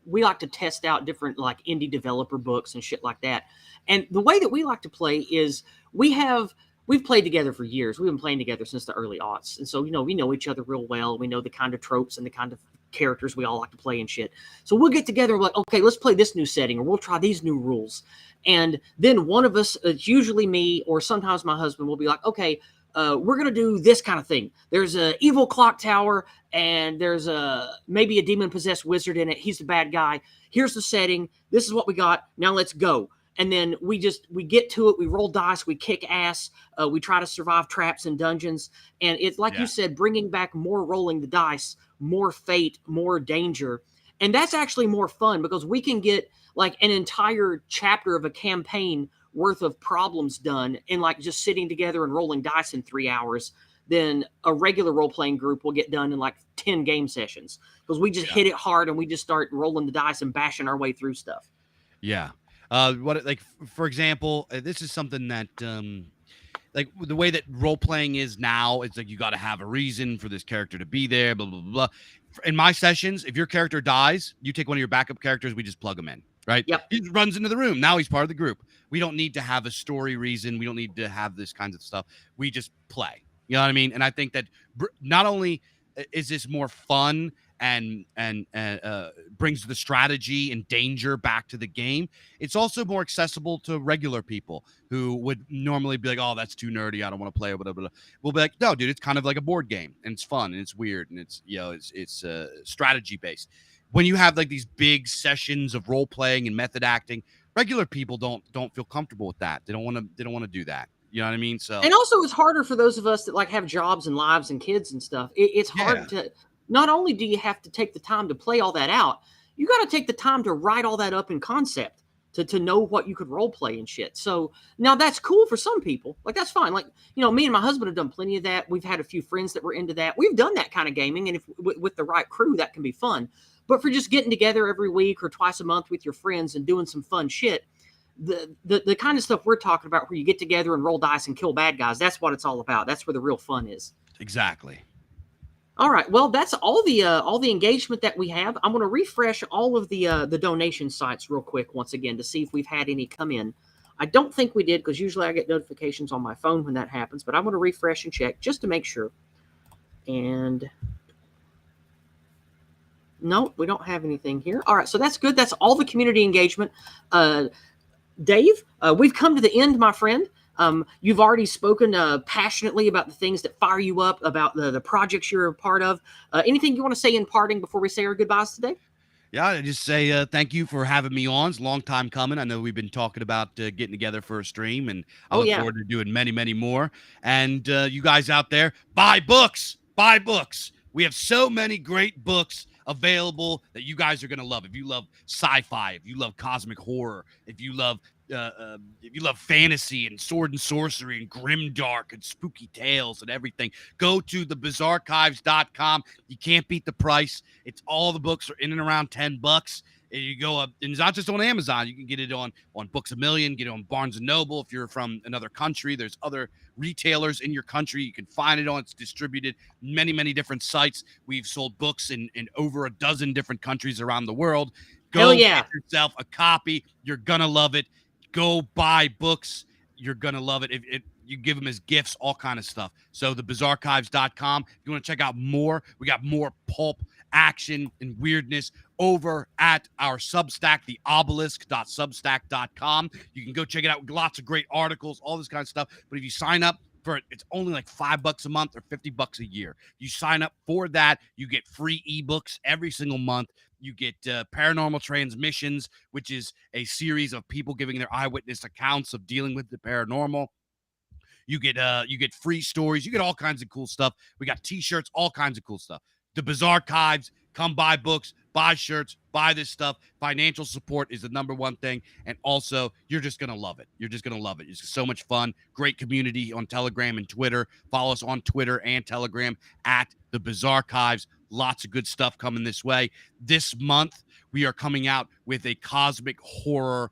We like to test out different like indie developer books and shit like that. And the way that we like to play is we've played together for years. We've been playing together since the early aughts. And so, we know each other real well. We know the kind of tropes and the kind of characters we all like to play and shit. So we'll get together and we're like, okay, let's play this new setting, or we'll try these new rules. And then one of us, it's usually me or sometimes my husband, will be like, okay, we're going to do this kind of thing. There's a evil clock tower, and there's maybe a demon-possessed wizard in it. He's the bad guy. Here's the setting. This is what we got. Now let's go. And then we get to it. We roll dice. We kick ass. We try to survive traps and dungeons. And it's like you said, bringing back more rolling the dice, more fate, more danger. And that's actually more fun because we can get like an entire chapter of a campaign worth of problems done in like just sitting together and rolling dice in 3 hours than a regular role-playing group will get done in like 10 game sessions because we just hit it hard and we just start rolling the dice and bashing our way through stuff. Yeah. For example, this is something that like the way that role playing is now, it's like you got to have a reason for this character to be there, blah, blah, blah, blah. In my sessions, if your character dies, you take one of your backup characters, we just plug them in, right? Yep. He runs into the room. Now he's part of the group. We don't need to have a story reason. We don't need to have this kinds of stuff. We just play. You know what I mean? And I think that not only is this more fun and brings the strategy and danger back to the game, it's also more accessible to regular people who would normally be like, oh, that's too nerdy, I don't want to play, whatever. We'll be like, no, dude, it's kind of like a board game, and it's fun, and it's weird, and it's, you know, it's strategy based. When you have like these big sessions of role playing and method acting, regular people don't feel comfortable with that. They don't want to do that. You know what I mean? So, and also it's harder for those of us that like have jobs and lives and kids and stuff. It's hard to, not only do you have to take the time to play all that out, you got to take the time to write all that up in concept to know what you could role play and shit. So now that's cool for some people. Like that's fine. Like, you know, me and my husband have done plenty of that. We've had a few friends that were into that. We've done that kind of gaming. And if with the right crew, that can be fun. But for just getting together every week or twice a month with your friends and doing some fun shit, the kind of stuff we're talking about where you get together and roll dice and kill bad guys, that's what it's all about. That's where the real fun is. Exactly. All right. Well, that's all the engagement that we have. I'm going to refresh all of the donation sites real quick once again to see if we've had any come in. I don't think we did because usually I get notifications on my phone when that happens, but I'm going to refresh and check just to make sure. And no, we don't have anything here. All right. So that's good. That's all the community engagement. Dave, we've come to the end, my friend. You've already spoken passionately about the things that fire you up, about the projects you're a part of. Anything you want to say in parting before we say our goodbyes today? Yeah, I just say thank you for having me on. It's a long time coming. I know we've been talking about getting together for a stream, and I look forward to doing many, many more. And you guys out there, buy books. Buy books. We have so many great books available that you guys are going to love. If you love sci-fi, if you love cosmic horror, if you love fantasy and sword and sorcery and grimdark and spooky tales and everything, go to the bizarchives.com. You can't beat the price. It's all the books are in and around $10. And you go up, and it's not just on Amazon. You can get it on Books A Million, get it on Barnes & Noble. If you're from another country, there's other retailers in your country. You can find it on. It's distributed many, many different sites. We've sold books in over a dozen different countries around the world. Go get yourself a copy. You're going to love it. Go buy books. You're going to love it. If you give them as gifts, all kind of stuff. So the bizarchives.com. If you want to check out more, we got more pulp action and weirdness over at our Substack, the obelisk.substack.com. You can go check it out. Lots of great articles, all this kind of stuff. But if you sign up for it, it's only like $5 a month or $50 a year. You sign up for that, you get free ebooks every single month. You get Paranormal Transmissions, which is a series of people giving their eyewitness accounts of dealing with the paranormal. You get free stories. You get all kinds of cool stuff. We got T-shirts, all kinds of cool stuff. The Bizarchives, come buy books, buy shirts, buy this stuff. Financial support is the number one thing. And also, you're just going to love it. You're just going to love it. It's so much fun. Great community on Telegram and Twitter. Follow us on Twitter and Telegram at the Bizarchives. Lots of good stuff coming this way. This month, we are coming out with a cosmic horror,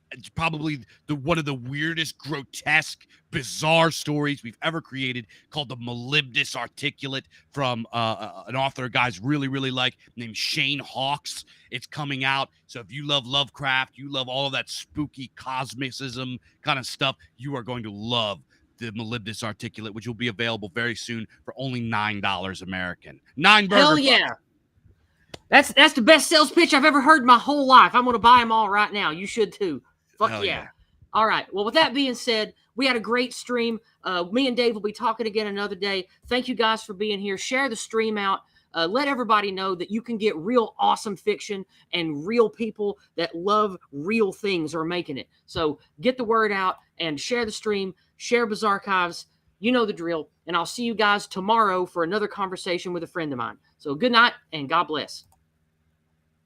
it's probably one of the weirdest, grotesque, bizarre stories we've ever created, called The Molybdus Articulate, from an author guys really, really like, named Shane Hawks. It's coming out. So if you love Lovecraft, you love all of that spooky cosmicism kind of stuff, you are going to love The Molybdus Articulate, which will be available very soon for only $9 American. $9 burger. Hell yeah. That's the best sales pitch I've ever heard in my whole life. I'm going to buy them all right now. You should too. Fuck yeah. All right. Well, with that being said, we had a great stream. Me and Dave will be talking again another day. Thank you guys for being here. Share the stream out. Let everybody know that you can get real awesome fiction and real people that love real things are making it. So get the word out and share the stream. Share Bizarchives. You know the drill. And I'll see you guys tomorrow for another conversation with a friend of mine. So good night and God bless.